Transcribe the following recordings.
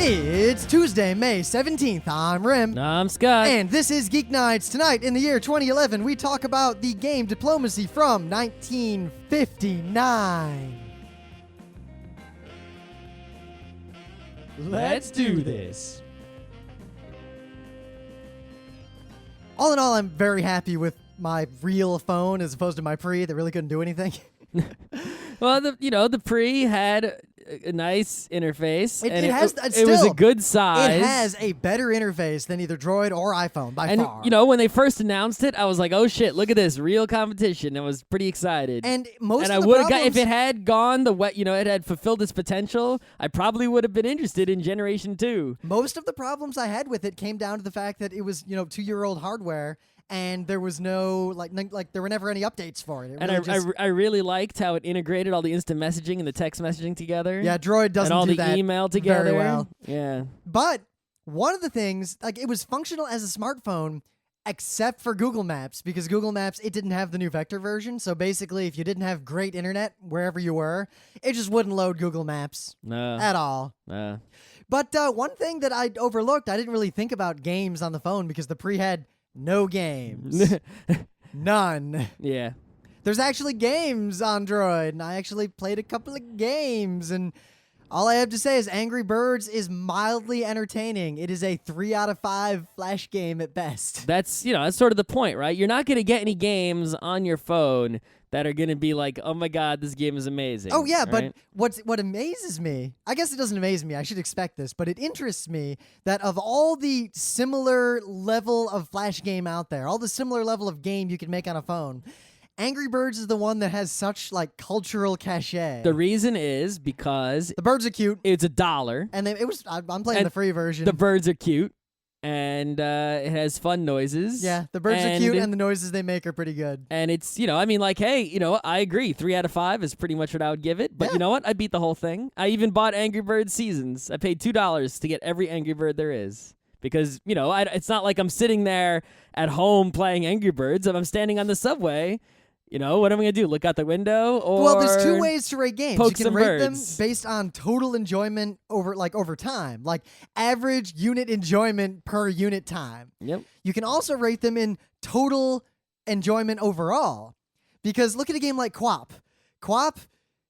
It's Tuesday, May 17th. I'm Rim. I'm Scott. And this is Geeknights. Tonight, in the year 2011, we talk about the game Diplomacy from 1959. Let's do this. All in all, I'm very happy with my real phone as opposed to my pre that really couldn't do anything. Well, the pre had a nice interface. It was a good size. It has a better interface than either Droid or iPhone by far. And when they first announced it, I was like, "Oh shit! Look at this, real competition!" I was pretty excited. And I would have got if it had gone it had fulfilled its potential. I probably would have been interested in Generation 2. Most of the problems I had with it came down to the fact that it was 2-year-old hardware. And there was no there were never any updates for it. I really liked how it integrated all the instant messaging and the text messaging together. Yeah, Droid doesn't and all do the that email together very well. Yeah, but one of the things, it was functional as a smartphone, except for Google Maps, because Google Maps, it didn't have the new vector version. So basically, if you didn't have great internet wherever you were, it just wouldn't load Google Maps at all. But one thing that I overlooked, I didn't really think about games on the phone because the pre had no games. None. Yeah. There's actually games on Droid, and I actually played a couple of games, and all I have to say is Angry Birds is mildly entertaining. It is a 3 out of 5 Flash game at best. That's sort of the point, right? You're not going to get any games on your phone that are going to be like, oh my God, this game is amazing. Oh yeah, right? but what amazes me, I guess it doesn't amaze me, I should expect this, but it interests me that of all the similar level of Flash game out there, all the similar level of game you can make on a phone, Angry Birds is the one that has such cultural cachet. The reason is because the birds are cute. It's $1, and I'm playing the free version. The birds are cute, and it has fun noises. Yeah, the birds are cute, and the noises they make are pretty good. And it's I agree. 3 out of 5 is pretty much what I would give it. But you know what? I beat the whole thing. I even bought Angry Birds Seasons. I paid $2 to get every Angry Bird there is. Because, it's not like I'm sitting there at home playing Angry Birds. If I'm standing on the subway, what am I going to do? Look out the window? Or well, there's two ways to rate games. You can rate them birds. based on total enjoyment over time. Like average unit enjoyment per unit time. Yep. You can also rate them in total enjoyment overall. Because look at a game like QWOP. QWOP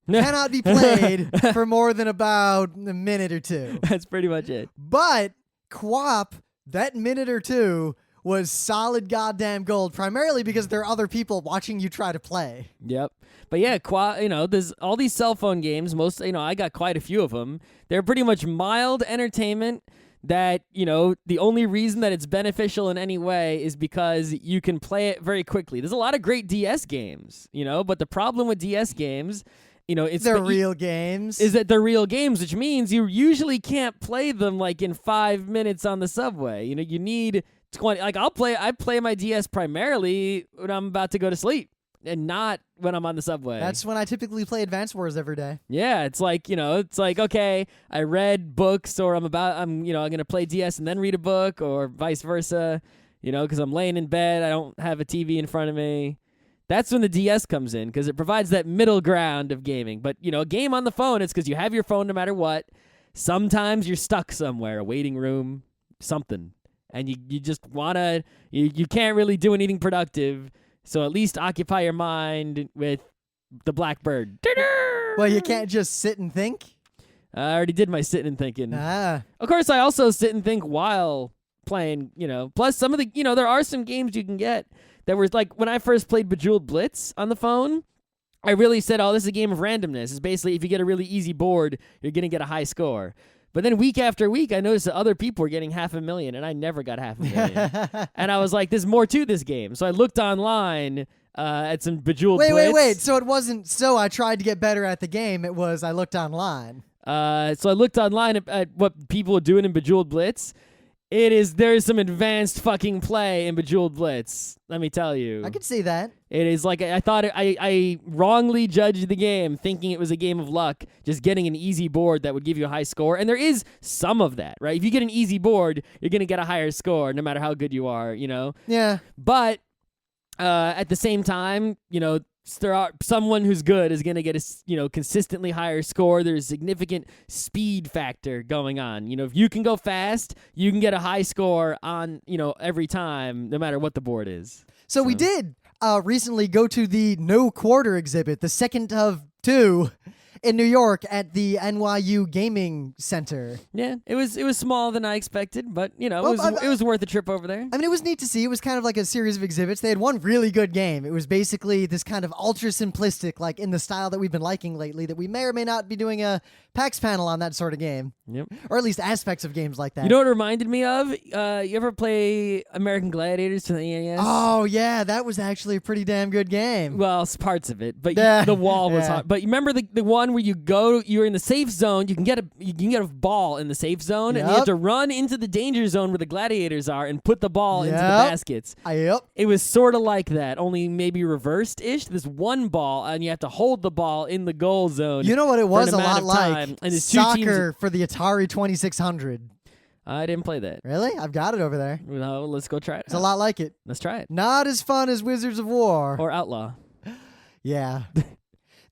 cannot be played for more than about a minute or two. That's pretty much it. But QWOP, that minute or two, was solid goddamn gold, primarily because there are other people watching you try to play. Yep. But yeah, there's all these cell phone games. I got quite a few of them. They're pretty much mild entertainment that, the only reason that it's beneficial in any way is because you can play it very quickly. There's a lot of great DS games, but the problem with DS games, they're real games. Is that they're real games, which means you usually can't play them in 5 minutes on the subway. You need 20. I play my DS primarily when I'm about to go to sleep and not when I'm on the subway. That's when I typically play Advance Wars every day. Yeah, it's okay, I read books or I'm going to play DS and then read a book or vice versa, because I'm laying in bed, I don't have a TV in front of me. That's when the DS comes in because it provides that middle ground of gaming. But, a game on the phone, it's because you have your phone no matter what. Sometimes you're stuck somewhere, a waiting room, something. And you just want to, you can't really do anything productive. So at least occupy your mind with the Blackbird. Well, you can't just sit and think? I already did my sitting and thinking. Of course, I also sit and think while playing, Plus some of the, there are some games you can get that were when I first played Bejeweled Blitz on the phone, I really said, oh, this is a game of randomness. It's basically if you get a really easy board, you're going to get a high score. But then week after week, I noticed that other people were getting 500,000, and I never got 500,000. And I was like, there's more to this game. So I looked online at some Bejeweled Blitz. Wait. So it wasn't, I tried to get better at the game. It was, I looked online. So I looked online at what people were doing in Bejeweled Blitz. There's some advanced fucking play in Bejeweled Blitz, let me tell you. I could see that. It is I thought I wrongly judged the game, thinking it was a game of luck, just getting an easy board that would give you a high score. And there is some of that, right? If you get an easy board, you're going to get a higher score, no matter how good you are, Yeah. But at the same time, someone who's good is going to get a consistently higher score. There's significant speed factor going on. If you can go fast, you can get a high score on every time, no matter what the board is. So we did recently go to the No Quarter exhibit, the second of two in New York at the NYU Gaming Center. Yeah, it was smaller than I expected, but it was worth a trip over there. I mean, it was neat to see. It was kind of like a series of exhibits. They had one really good game. It was basically this kind of ultra simplistic, like in the style that we've been liking lately, that we may or may not be doing a PAX panel on that sort of game. Yep. Or at least aspects of games like that. You know what it reminded me of? You ever play American Gladiators to the NES? Oh, yeah, that was actually a pretty damn good game. Well, parts of it, but Yeah. the wall was Yeah. hot. But you remember the one where you're in the safe zone. You can get a ball in the safe zone, and you have Yep. to run into the danger zone where the gladiators are and put the ball into the Yep. baskets. Yep. It was sort of like that, only maybe reversed-ish. There's one ball, and you have to hold the ball in the goal zone. You know what it was for an a amount lot of like? time. And there's two teams. Soccer for the Atari 2600. I didn't play that. Really? I've got it over there. No, let's go try it. It's a lot like it. Let's try it. Not as fun as Wizards of War. Or Outlaw. Yeah.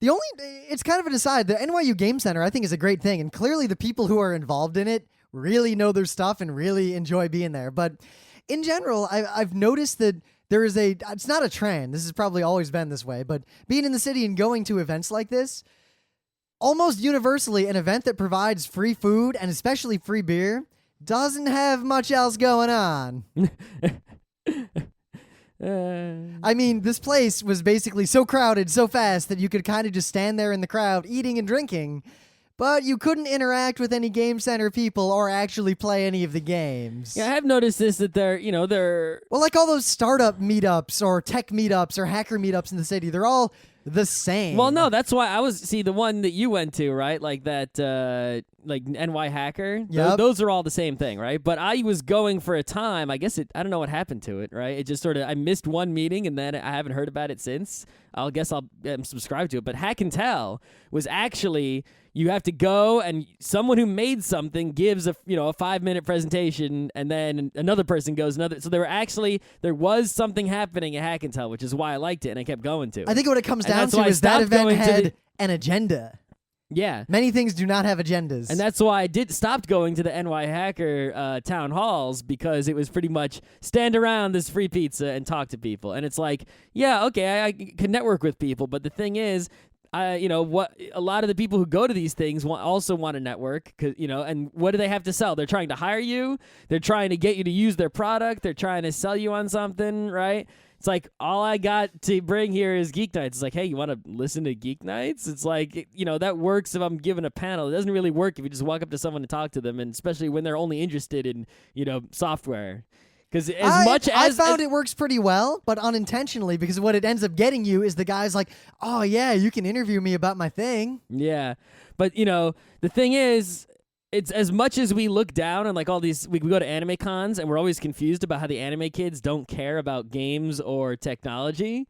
It's kind of an aside. The NYU Game Center, I think, is a great thing. And clearly the people who are involved in it really know their stuff and really enjoy being there. But in general, I've noticed that there is it's not a trend. This has probably always been this way. But being in the city and going to events like this, almost universally, an event that provides free food and especially free beer doesn't have much else going on. I mean, this place was basically so crowded so fast that you could kind of just stand there in the crowd eating and drinking, but you couldn't interact with any Game Center people or actually play any of the games. Yeah, I have noticed this, that they're Well, like all those startup meetups or tech meetups or hacker meetups in the city, they're all the same. Well, no, that's why the one that you went to, right? Like that, like NY Hacker. Yep. Those are all the same thing, right? But I was going for a time. I guess I don't know what happened to it, right? It just I missed one meeting and then I haven't heard about it since. I'll subscribe to it. But Hack and Tell was actually, you have to go and someone who made something gives a 5-minute presentation and then another person goes another. So there was something happening at Hack and Tell, which is why I liked it and I kept going to it. I think what it comes And down that's why to I is that stopped event going to had the- an agenda. Yeah. Many things do not have agendas. And that's why I stopped going to the NY Hacker town halls, because it was pretty much stand around this free pizza and talk to people. And it's like, yeah, okay, I can network with people, but the thing is, a lot of the people who go to these things also want to network, and what do they have to sell? They're trying to hire you. They're trying to get you to use their product. They're trying to sell you on something, right? It's like, all I got to bring here is Geeknights. It's like, hey, you want to listen to Geeknights? It's like, that works if I'm giving a panel. It doesn't really work if you just walk up to someone and talk to them, and especially when they're only interested in, software. Because I found it works pretty well, but unintentionally, because what it ends up getting you is the guy's like, oh, yeah, you can interview me about my thing. Yeah. But, the thing is, it's as much as we look down on like all these, we go to anime cons and we're always confused about how the anime kids don't care about games or technology.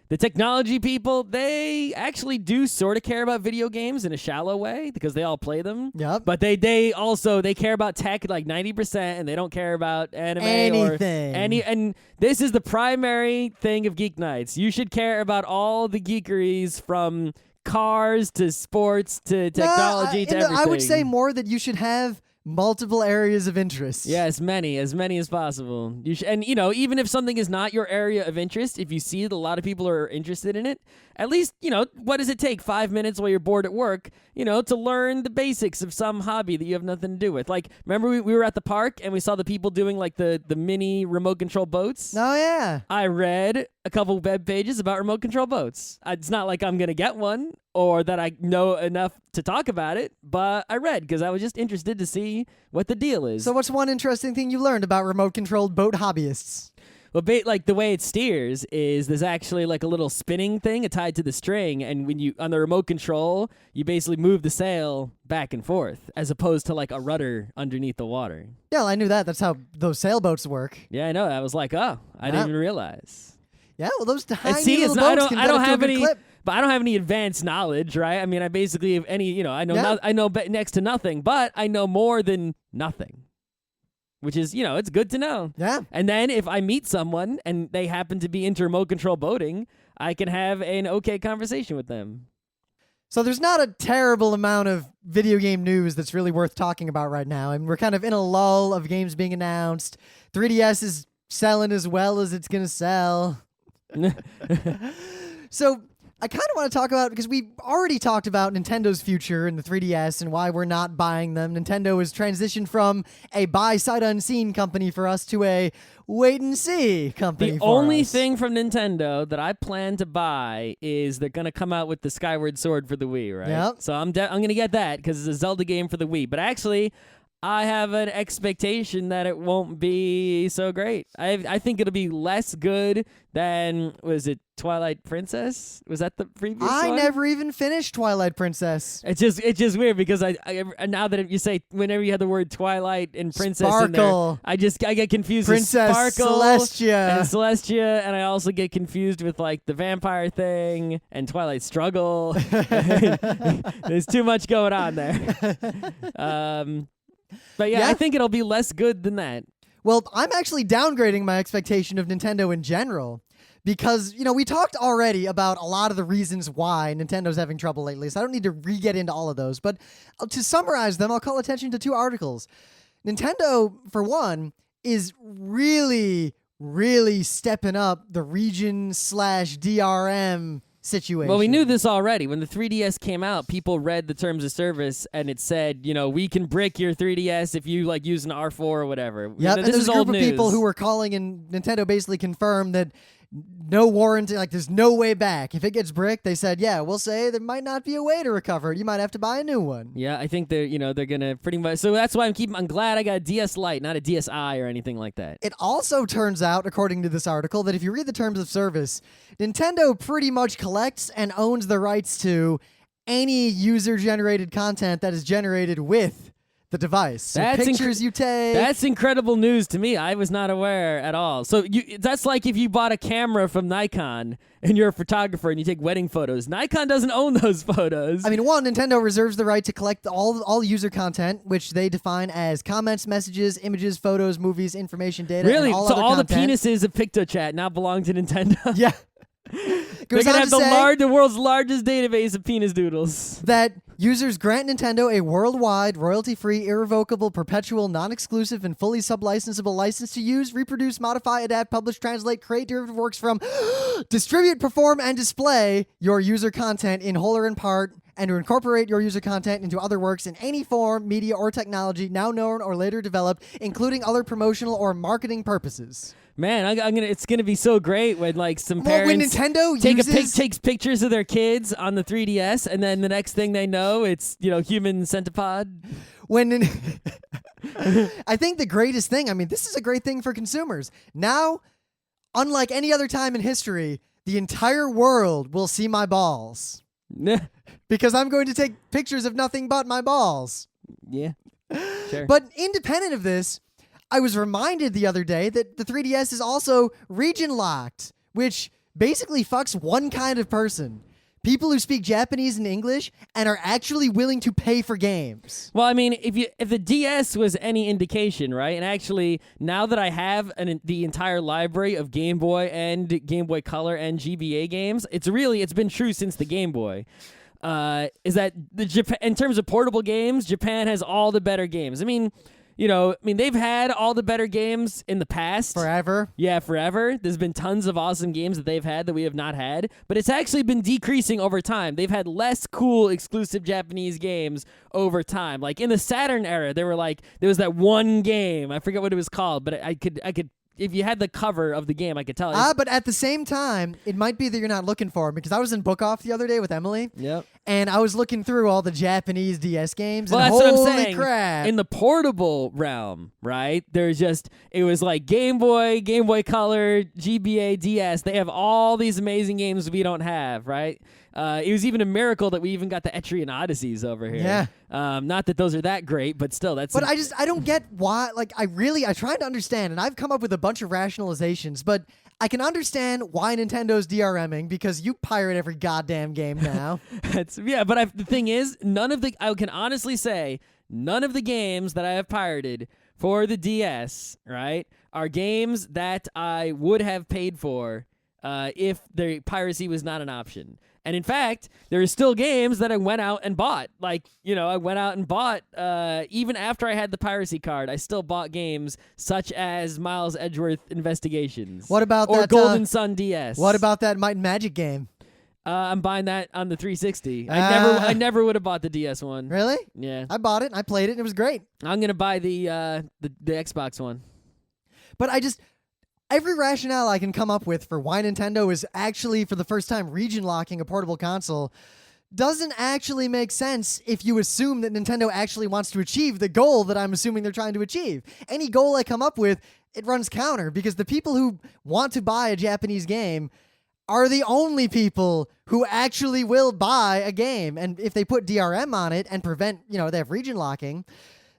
The technology people, they actually do sort of care about video games in a shallow way because they all play them. Yep. But they also care about tech like 90%, and they don't care about anime Anything. or and this is the primary thing of Geek Nights. You should care about all the geekeries, from cars to sports to technology to everything. I would say more that you should have multiple areas of interest. Yeah, as many as possible. You should, and even if something is not your area of interest, if you see that a lot of people are interested in it, at least what does it take? 5 minutes while you're bored at work, to learn the basics of some hobby that you have nothing to do with. Like, remember we were at the park and we saw the people doing like the mini remote control boats. Oh yeah. I read a couple web pages about remote control boats. It's not like I'm gonna get one or that I know enough to talk about it, but I read because I was just interested to see what the deal is. So what's one interesting thing you learned about remote-controlled boat hobbyists? Well, like the way it steers is there's actually like a little spinning thing tied to the string, and when you on the remote control, you basically move the sail back and forth as opposed to like a rudder underneath the water. Yeah, well, I knew that. That's how those sailboats work. Yeah, I know. I was like, oh, I didn't even realize. Yeah, well, those tiny And see, little boats can I get don't up to a have good any, clip. but I don't have any advanced knowledge, right? I mean, I basically have any, I know, I know next to nothing, but I know more than nothing. Which is, it's good to know. Yeah. And then if I meet someone and they happen to be into remote control boating, I can have an okay conversation with them. So there's not a terrible amount of video game news that's really worth talking about right now. And we're kind of in a lull of games being announced. 3DS is selling as well as it's going to sell. So I kind of want to talk about, because we already talked about Nintendo's future and the 3DS and why we're not buying them. Nintendo has transitioned from a buy sight unseen company for us to a wait and see company The for only us. thing from Nintendo that I plan to buy is they're going to come out with the Skyward Sword for the Wii, right? Yep. So I'm going to get that because it's a Zelda game for the Wii. But actually, I have an expectation that it won't be so great. I think it'll be less good than, was it Twilight Princess? Was that the previous I one? never even finished Twilight Princess. It's just weird because I now that you say, whenever you have the word Twilight and Princess in there, Sparkle. I get confused Princess with Sparkle Celestia. and Celestia, and I also get confused with like the vampire thing and Twilight Struggle. There's too much going on there. But yeah, Yeah. I think it'll be less good than that. Well, I'm actually downgrading my expectation of Nintendo in general because, we talked already about a lot of the reasons why Nintendo's having trouble lately, so I don't need to re-get into all of those. But to summarize them, I'll call attention to 2 articles. Nintendo, for one, is really, really stepping up the region/DRM situation. Well, we knew this already. When the 3DS came out, people read the terms of service, and it said, we can brick your 3DS if you use an R4 or whatever. Yep, This and there's is a group old of people news. who were calling, and Nintendo basically confirmed that no warranty, there's no way back. If it gets bricked, they said, yeah, we'll say there might not be a way to recover it. You might have to buy a new one. Yeah, I think they're gonna pretty much. So that's why I'm glad I got a DS Lite, not a DSi or anything like that. It also turns out, according to this article, that if you read the terms of service, Nintendo pretty much collects and owns the rights to any user-generated content that is generated with the device. So That's pictures you take. That's incredible news to me. I was not aware at all. So that's like if you bought a camera from Nikon and you're a photographer and you take wedding photos. Nikon doesn't own those photos. I mean, one, Nintendo reserves the right to collect all user content, which they define as comments, messages, images, photos, movies, information, data, really? and all So other all content. the penises of PictoChat now belong to Nintendo? Yeah. They're Goes going to on have to say the world's largest database of penis doodles. that users grant Nintendo a worldwide, royalty-free, irrevocable, perpetual, non-exclusive, and fully sub-licensable license to use, reproduce, modify, adapt, publish, translate, create derivative works from, distribute, perform, and display your user content in whole or in part, and to incorporate your user content into other works in any form, media, or technology now known or later developed, including other promotional or marketing purposes. Man, it's gonna be so great when some Well, when parents Nintendo takes pictures of their kids on the 3DS, and then the next thing they know, it's human centipede. I think the greatest thing, this is a great thing for consumers. Now, unlike any other time in history, the entire world will see my balls. Because I'm going to take pictures of nothing but my balls. Yeah, sure. But independent of this, I was reminded the other day that the 3DS is also region locked, which basically fucks one kind of person. People who speak Japanese and English and are actually willing to pay for games. Well, if the DS was any indication, right? And actually, now that I have the entire library of Game Boy and Game Boy Color and GBA games, it's been true since the Game Boy. Is that in terms of portable games, Japan has all the better games. They've had all the better games in the past. Forever. Yeah, forever. There's been tons of awesome games that they've had that we have not had, but it's actually been decreasing over time. They've had less cool exclusive Japanese games over time. Like in the Saturn era, there was that one game, I forget what it was called, but I could if you had the cover of the game, I could tell. But at the same time, it might be that you're not looking for them, because I was in Book Off the other day with Emily. Yep. And I was looking through all the Japanese DS games. Well, and that's what I'm holy saying. crap. In the portable realm, right? It was like Game Boy Color, GBA, DS. They have all these amazing games we don't have, right? It was even a miracle that we even got the Etrian Odysseys over here. Yeah. Not that those are that great, but still, that's. But I don't get why. I tried to understand, and I've come up with a bunch of rationalizations, but I can understand why Nintendo's DRMing, because you pirate every goddamn game now. But the thing is, I can honestly say, none of the games that I have pirated for the DS, right, are games that I would have paid for if the piracy was not an option. And in fact, there are still games that I went out and bought. Like, I went out and bought, even after I had the piracy card, I still bought games such as Miles Edgeworth Investigations. What about or that? Golden Sun DS. What about that Might and Magic game? I'm buying that on the 360. I never would have bought the DS one. Really? Yeah. I bought it and I played it and it was great. I'm gonna buy the Xbox one. But every rationale I can come up with for why Nintendo is actually, for the first time, region locking a portable console doesn't actually make sense if you assume that Nintendo actually wants to achieve the goal that I'm assuming they're trying to achieve. Any goal I come up with, it runs counter, because the people who want to buy a Japanese game are the only people who actually will buy a game. And if they put DRM on it and prevent, they have region locking,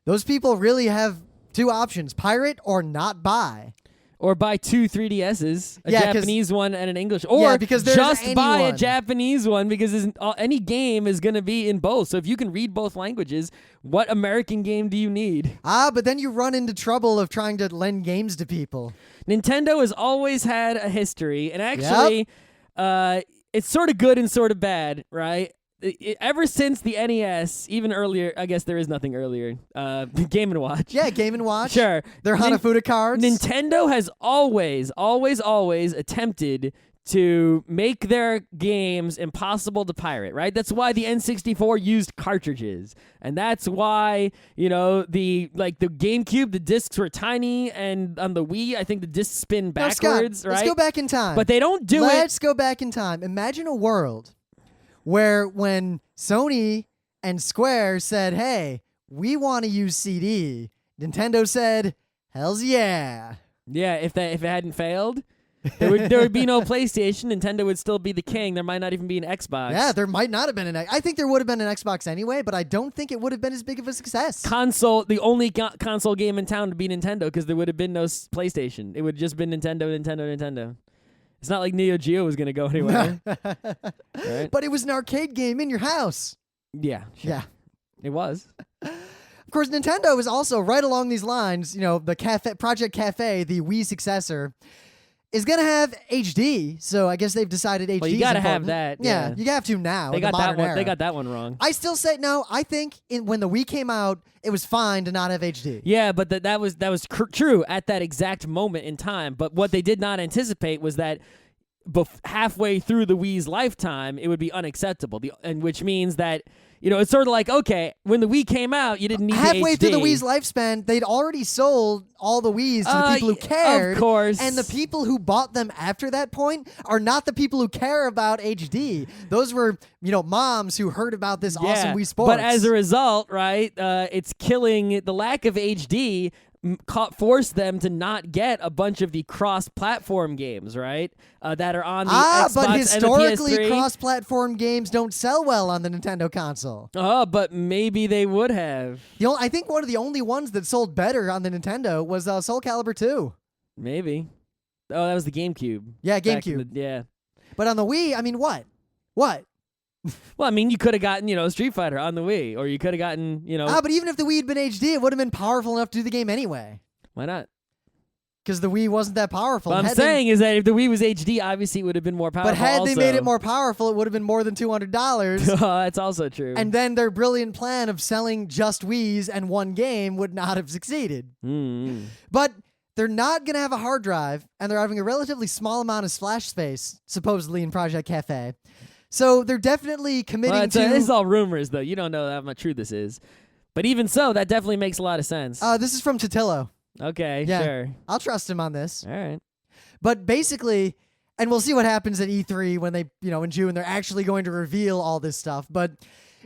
those people really have two options: pirate or not buy. Or buy two 3DSs, a Japanese one and an English. Or because just buy a Japanese one, because any game is going to be in both. So if you can read both languages, what American game do you need? But then you run into trouble of trying to lend games to people. Nintendo has always had a history, and actually, it's sort of good and sort of bad, right? Ever since the NES, even earlier, I guess there is nothing earlier, Game & Watch. Yeah, Game & Watch. Sure. Their Hanafuda cards. Nintendo has always attempted to make their games impossible to pirate, right? That's why the N64 used cartridges. And that's why, the GameCube, the discs were tiny, and on the Wii, I think the discs spin backwards, Scott, right? Let's go back in time. But they don't do it. Let's go back in time. Imagine a world where when Sony and Square said, hey, we want to use CD, Nintendo said, hells yeah. Yeah, if it hadn't failed, there would be no PlayStation. Nintendo would still be the king. There might not even be an Xbox. Yeah, there might not have been I think there would have been an Xbox anyway, but I don't think it would have been as big of a success. The only console game in town to be Nintendo, because there would have been no PlayStation. It would have just been Nintendo. It's not like Neo Geo was going to go anywhere. Right? But it was an arcade game in your house. Yeah. Sure. Yeah. It was. Of course, Nintendo is also right along these lines. The Project Cafe, the Wii successor, is going to have HD. So I guess they've decided HD Well, you got to have that. Yeah, you have to now. They got that one. Era. They got that one wrong. I still say no. I think when the Wii came out, it was fine to not have HD. Yeah, but that was true at that exact moment in time. But what they did not anticipate was that halfway through the Wii's lifetime, it would be unacceptable. And which means that it's sort of like, okay, when the Wii came out, you didn't need halfway the HD. Through the Wii's lifespan, they'd already sold all the Wiis to the people who cared. Of course. And the people who bought them after that point are not the people who care about HD. Those were, moms who heard about this awesome Wii Sports. But as a result, right, it's killing the lack of HD. Forced them to not get a bunch of the cross-platform games, right? That are on the Xbox but historically, and the PS3. cross-platform games don't sell well on the Nintendo console. Oh, but maybe they would have. I think one of the only ones that sold better on the Nintendo was Soul Calibur 2. Maybe. Oh, that was the GameCube. Yeah, GameCube. Yeah. But on the Wii, I mean, what? What? Well, I mean, you could have gotten, Street Fighter on the Wii, or you could have gotten, but even if the Wii had been HD, it would have been powerful enough to do the game anyway. Why not? Because the Wii wasn't that powerful. What I'm saying is that if the Wii was HD, obviously it would have been more powerful. But had also. they made it more powerful, it would have been more than $200. That's also true. And then their brilliant plan of selling just Wiis and one game would not have succeeded. Mm-hmm. But they're not going to have a hard drive, and they're having a relatively small amount of flash space, supposedly in Project Cafe. So they're definitely committing to... This is all rumors, though. You don't know how much true this is. But even so, that definitely makes a lot of sense. This is from Totillo. Okay, yeah, sure. I'll trust him on this. All right. But basically, and we'll see what happens at E3 when they, in June, they're actually going to reveal all this stuff. But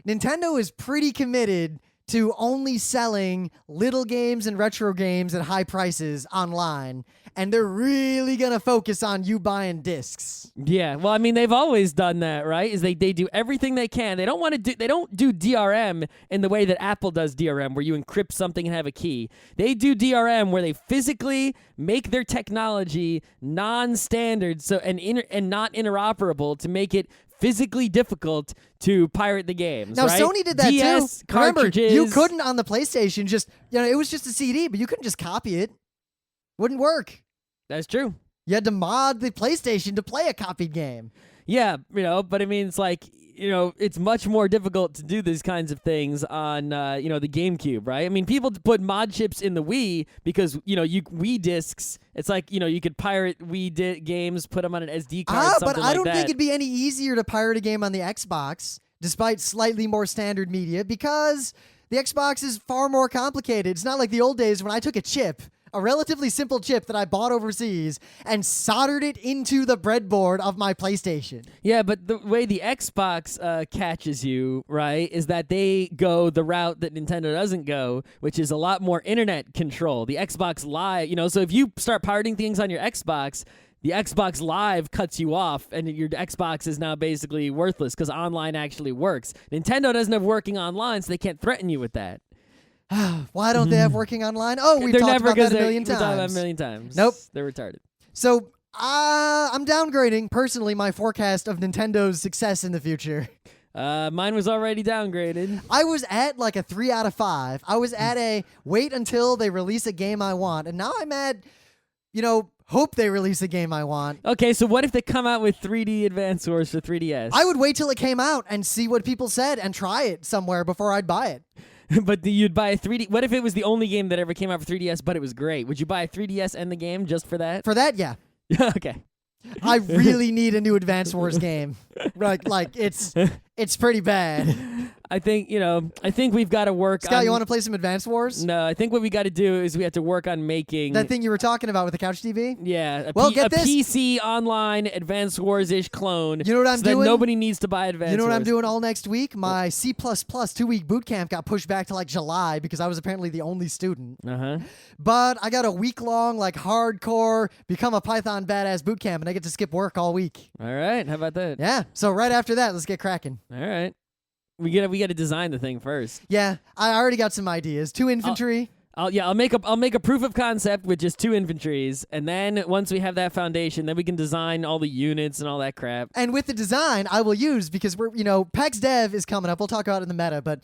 Nintendo is pretty committed to only selling little games and retro games at high prices online, and they're really gonna focus on you buying discs. Yeah, well, I mean, they've always done that, right? Is they do everything they can. They don't do DRM in the way that Apple does DRM, where you encrypt something and have a key. They do DRM where they physically make their technology non-standard, and not interoperable, to make it physically difficult to pirate the games. Now, right? Sony did that DS, too. Remember, cartridges. you couldn't on the PlayStation it was just a CD, but you couldn't just copy it. Wouldn't work. That's true. You had to mod the PlayStation to play a copied game. Yeah, but I mean, it's like, it's much more difficult to do these kinds of things on, the GameCube, right? I mean, people put mod chips in the Wii because, Wii discs, it's like, you could pirate Wii games, put them on an SD card, something like that. But I don't think it'd be any easier to pirate a game on the Xbox, despite slightly more standard media, because the Xbox is far more complicated. It's not like the old days when I took a relatively simple chip that I bought overseas, and soldered it into the breadboard of my PlayStation. Yeah, but the way the Xbox catches you, right, is that they go the route that Nintendo doesn't go, which is a lot more internet control. The Xbox Live, so if you start pirating things on your Xbox, the Xbox Live cuts you off, and your Xbox is now basically worthless because online actually works. Nintendo doesn't have working online, so they can't threaten you with that. Why don't they have working online? Oh, we've talked about that a million times. Nope. They're retarded. So I'm downgrading, personally, my forecast of Nintendo's success in the future. Mine was already downgraded. I was at like a 3 out of 5. I was at a wait until they release a game I want. And now I'm at, hope they release a game I want. Okay, so what if they come out with 3D Advance Wars for 3DS? I would wait till it came out and see what people said and try it somewhere before I'd buy it. But you'd buy a 3D... What if it was the only game that ever came out for 3DS, but it was great? Would you buy a 3DS and the game just for that? For that, yeah. Okay. I really need a new Advance Wars game. Like it's pretty bad. I think we've got to work on... Scott, you want to play some Advance Wars? No, I think what we got to do is we have to work on making... That thing you were talking about with the couch TV? Yeah. Get this. PC online Advance Wars-ish clone. You know what I'm doing? That nobody needs to buy Advance Wars. You know what I'm doing all next week? My C++ 2-week boot camp got pushed back to like July because I was apparently the only student. Uh-huh. But I got a week-long, like, hardcore, become a Python badass boot camp, and I get to skip work all week. All right. How about that? Yeah. So right after that, let's get cracking. All right. We got to design the thing first. Yeah, I already got some ideas. 2 infantry. I'll make a proof of concept with just 2 infantries, and then once we have that foundation, then we can design all the units and all that crap. And with the design, I will use, because we're PAX Dev is coming up. We'll talk about it in the meta, but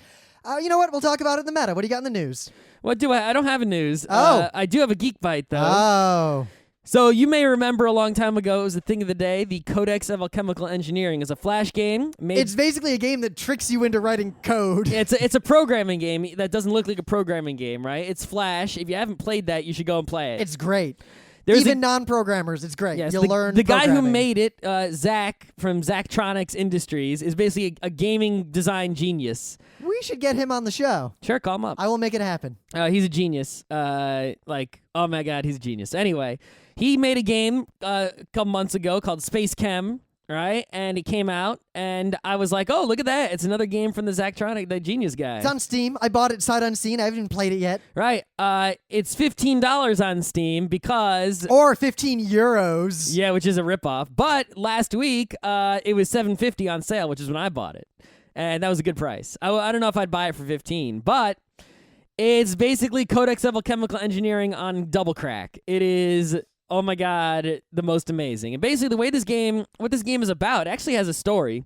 you know what? We'll talk about it in the meta. What do you got in the news? What do I don't have a news. Oh. I do have a Geekbite though. Oh. So you may remember a long time ago, it was the thing of the day. The Codex of Alchemical Engineering is a Flash game. It's basically a game that tricks you into writing code. It's a programming game that doesn't look like a programming game, right? It's Flash. If you haven't played that, you should go and play it. It's great. Even non-programmers, it's great. Yes, You'll learn the guy who programming. made it, Zach from Zachtronics Industries, is basically a gaming design genius. We should get him on the show. Sure, call him up. I will make it happen. He's a genius. Oh my God, he's a genius. Anyway, he made a game a couple months ago called Space Chem, right? And it came out, and I was like, oh, look at that. It's another game from the the genius guy. It's on Steam. I bought it sight unseen. I haven't even played it yet. Right. It's $15 on Steam because... Or 15 euros. Yeah, which is a ripoff. But last week, it was $7.50 on sale, which is when I bought it. And that was a good price. I don't know if I'd buy it for $15, but it's basically Codex of Alchemical Engineering on double crack. It is... Oh my God, the most amazing. And basically what this game is about, it actually has a story.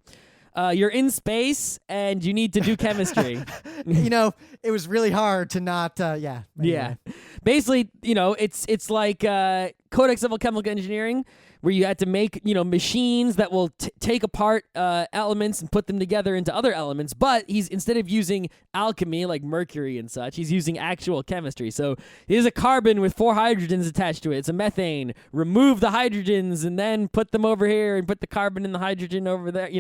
You're in space and you need to do chemistry. It was really hard to not, yeah. Yeah. Basically, it's like Codex of Alchemical Engineering, where you had to make, machines that will take apart elements and put them together into other elements. But instead of using alchemy like mercury and such, he's using actual chemistry. So here's a carbon with 4 hydrogens attached to it. It's a methane. Remove the hydrogens and then put them over here and put the carbon and the hydrogen over there,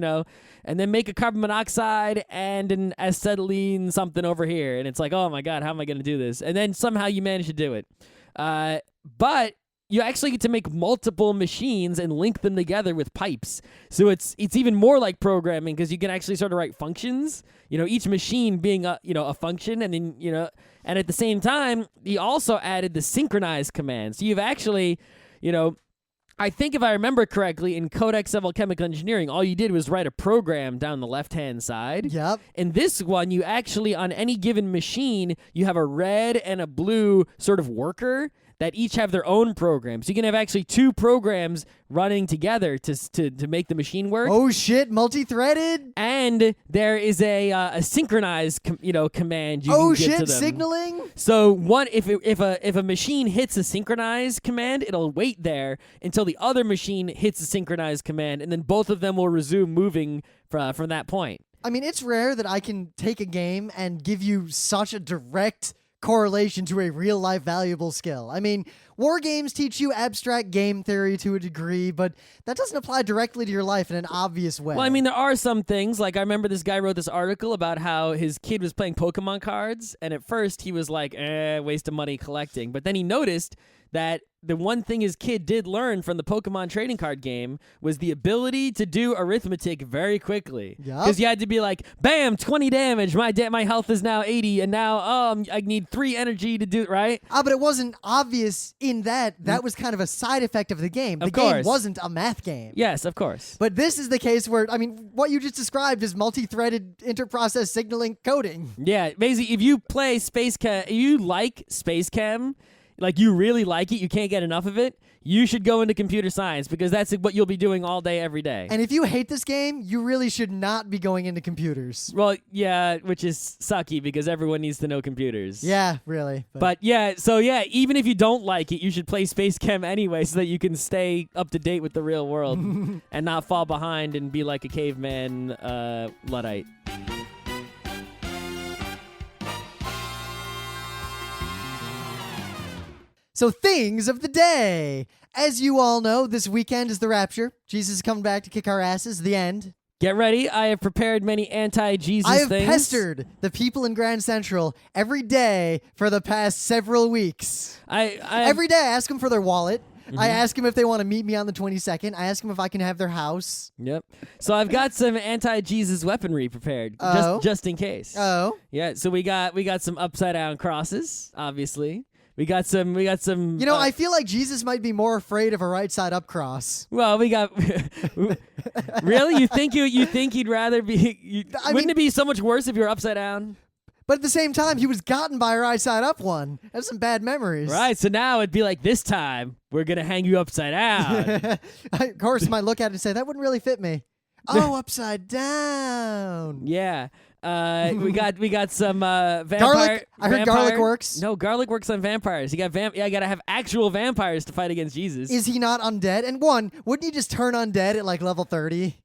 and then make a carbon monoxide and an acetylene something over here. And it's like, oh my God, how am I going to do this? And then somehow you manage to do it. But you actually get to make multiple machines and link them together with pipes. So it's even more like programming because you can actually sort of write functions, each machine being a function, and then, and at the same time, you also added the synchronize command. So you've actually, I think if I remember correctly, in Codex of Alchemical Engineering, all you did was write a program down the left-hand side. Yep. In this one, you actually, on any given machine, you have a red and a blue sort of worker that each have their own programs. You can have actually 2 programs running together to make the machine work. Oh shit, multi-threaded. And there is a synchronized command you Oh can get shit, to them. signaling. So if a machine hits a synchronized command, it'll wait there until the other machine hits a synchronized command, and then both of them will resume moving from that point. I mean, it's rare that I can take a game and give you such a direct correlation to a real-life valuable skill. I mean, war games teach you abstract game theory to a degree, but that doesn't apply directly to your life in an obvious way. Well, I mean, there are some things. Like, I remember this guy wrote this article about how his kid was playing Pokemon cards, and at first he was like, waste of money collecting. But then he noticed that the one thing his kid did learn from the Pokemon trading card game was the ability to do arithmetic very quickly. Because you had to be like, bam, 20 damage. My health is now 80, and now I need 3 energy to do it, right? But it wasn't obvious in that was kind of a side effect of the game. The game wasn't a math game. Yes, of course. But this is the case where, I mean, what you just described is multi-threaded interprocess signaling coding. Yeah, basically, if you play Space Chem, if you like Space Chem, like you really like it, you can't get enough of it, you should go into computer science because that's what you'll be doing all day, every day. And if you hate this game, you really should not be going into computers. Well, yeah, which is sucky because everyone needs to know computers. Yeah, really. But yeah, so yeah, even if you don't like it, you should play Space Chem anyway so that you can stay up to date with the real world and not fall behind and be like a caveman Luddite. So things of the day. As you all know, this weekend is the rapture. Jesus is coming back to kick our asses. The end. Get ready. I have prepared many anti-Jesus I have things. pestered the people in Grand Central every day for the past several weeks. Every day I ask them for their wallet. Mm-hmm. I ask them if they want to meet me on the 22nd. I ask them if I can have their house. Yep. So I've got some anti-Jesus weaponry prepared, just in case. Oh. Yeah. So we got some upside down crosses, obviously. We got some. You know, I feel like Jesus might be more afraid of a right side up cross. Well, we got. Really, you think he'd rather be? Wouldn't it be so much worse if you were upside down? But at the same time, he was gotten by a right side up one. I have some bad memories. Right. So now it'd be like, this time we're gonna hang you upside down. Of course, I might look at it and say that wouldn't really fit me. Oh, upside down. Yeah. We got some vampire. Garlic. I heard garlic works. No, garlic works on vampires. You gotta have actual vampires to fight against Jesus. Is he not undead? And wouldn't he just turn undead at like level 30?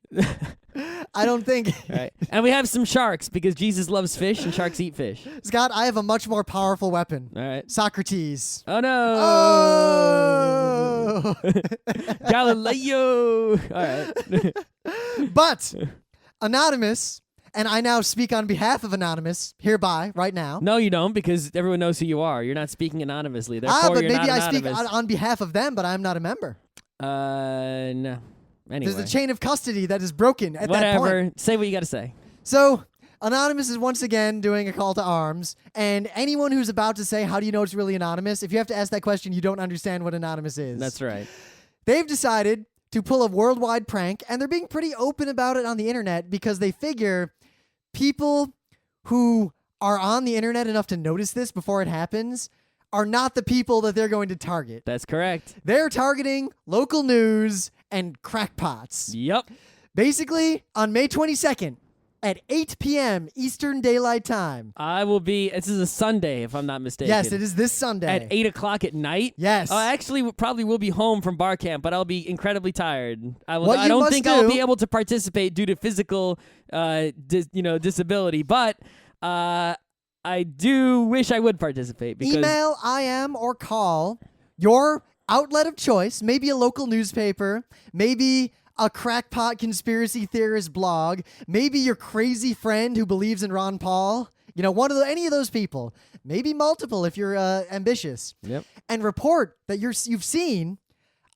I don't think. Right. And we have some sharks because Jesus loves fish and sharks eat fish. Scott, I have a much more powerful weapon. All right. Socrates. Oh no. Oh. Galileo. All right. But Anonymous. And I now speak on behalf of Anonymous, hereby, right now. No, you don't, because everyone knows who you are. You're not speaking anonymously. Therefore, but you're maybe not I speak anonymous. on behalf of them, but I'm not a member. No. Anyway. There's a chain of custody that is broken at that point. Whatever. Say what you got to say. So, Anonymous is once again doing a call to arms, and anyone who's about to say, how do you know it's really anonymous? If you have to ask that question, you don't understand what Anonymous is. That's right. They've decided to pull a worldwide prank, and they're being pretty open about it on the internet because they figure people who are on the internet enough to notice this before it happens are not the people that they're going to target. That's correct. They're targeting local news and crackpots. Yep. Basically, on May 22nd at 8 p.m. Eastern Daylight Time. I will be, this is a Sunday if I'm not mistaken. Yes, it is this Sunday. At 8 o'clock at night? Yes. I actually probably will be home from bar camp, but I'll be incredibly tired. I What you don't must think do- I'll be able to participate due to physical disability, but I do wish I would participate. Because Email, IM, or call your outlet of choice, maybe a local newspaper, maybe a crackpot conspiracy theorist blog, maybe your crazy friend who believes in Ron Paul, any of those people, maybe multiple if you're ambitious, Yep. and report that you've seen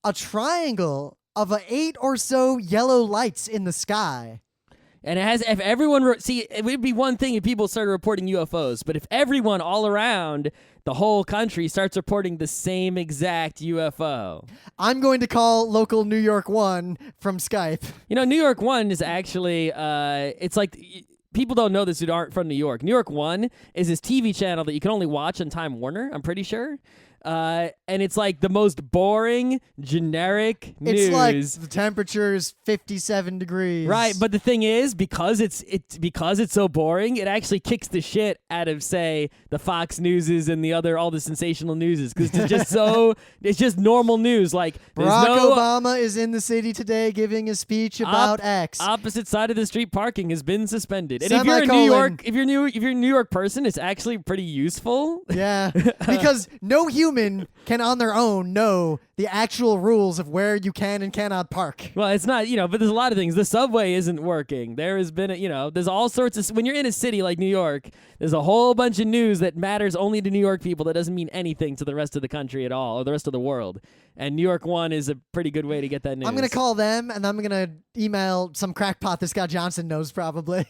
a triangle of 8 or so yellow lights in the sky. And if everyone, it would be one thing if people started reporting UFOs, but if everyone all around the whole country starts reporting the same exact UFO. I'm going to call local New York 1 from Skype. New York 1 is actually, it's like, people don't know this who aren't from New York. New York 1 is this TV channel that you can only watch on Time Warner, I'm pretty sure. and it's like the most boring, generic news. It's like the temperature is 57 degrees. Right, but the thing is, because it's so boring, it actually kicks the shit out of, say, the Fox Newses and all the sensational newses, because it's just it's just normal news. Like Barack Obama is in the city today giving a speech about X. Opposite side of the street parking has been suspended. And Semicolon. if you're a New York person, it's actually pretty useful. Yeah, because no human can on their own know the actual rules of where you can and cannot park. Well, it's not, but there's a lot of things. The subway isn't working. There has been, there's all sorts of, when you're in a city like New York, there's a whole bunch of news that matters only to New York people that doesn't mean anything to the rest of the country at all, or the rest of the world. And New York One is a pretty good way to get that news. I'm going to call them, and I'm going to email some crackpot that Scott Johnson knows probably.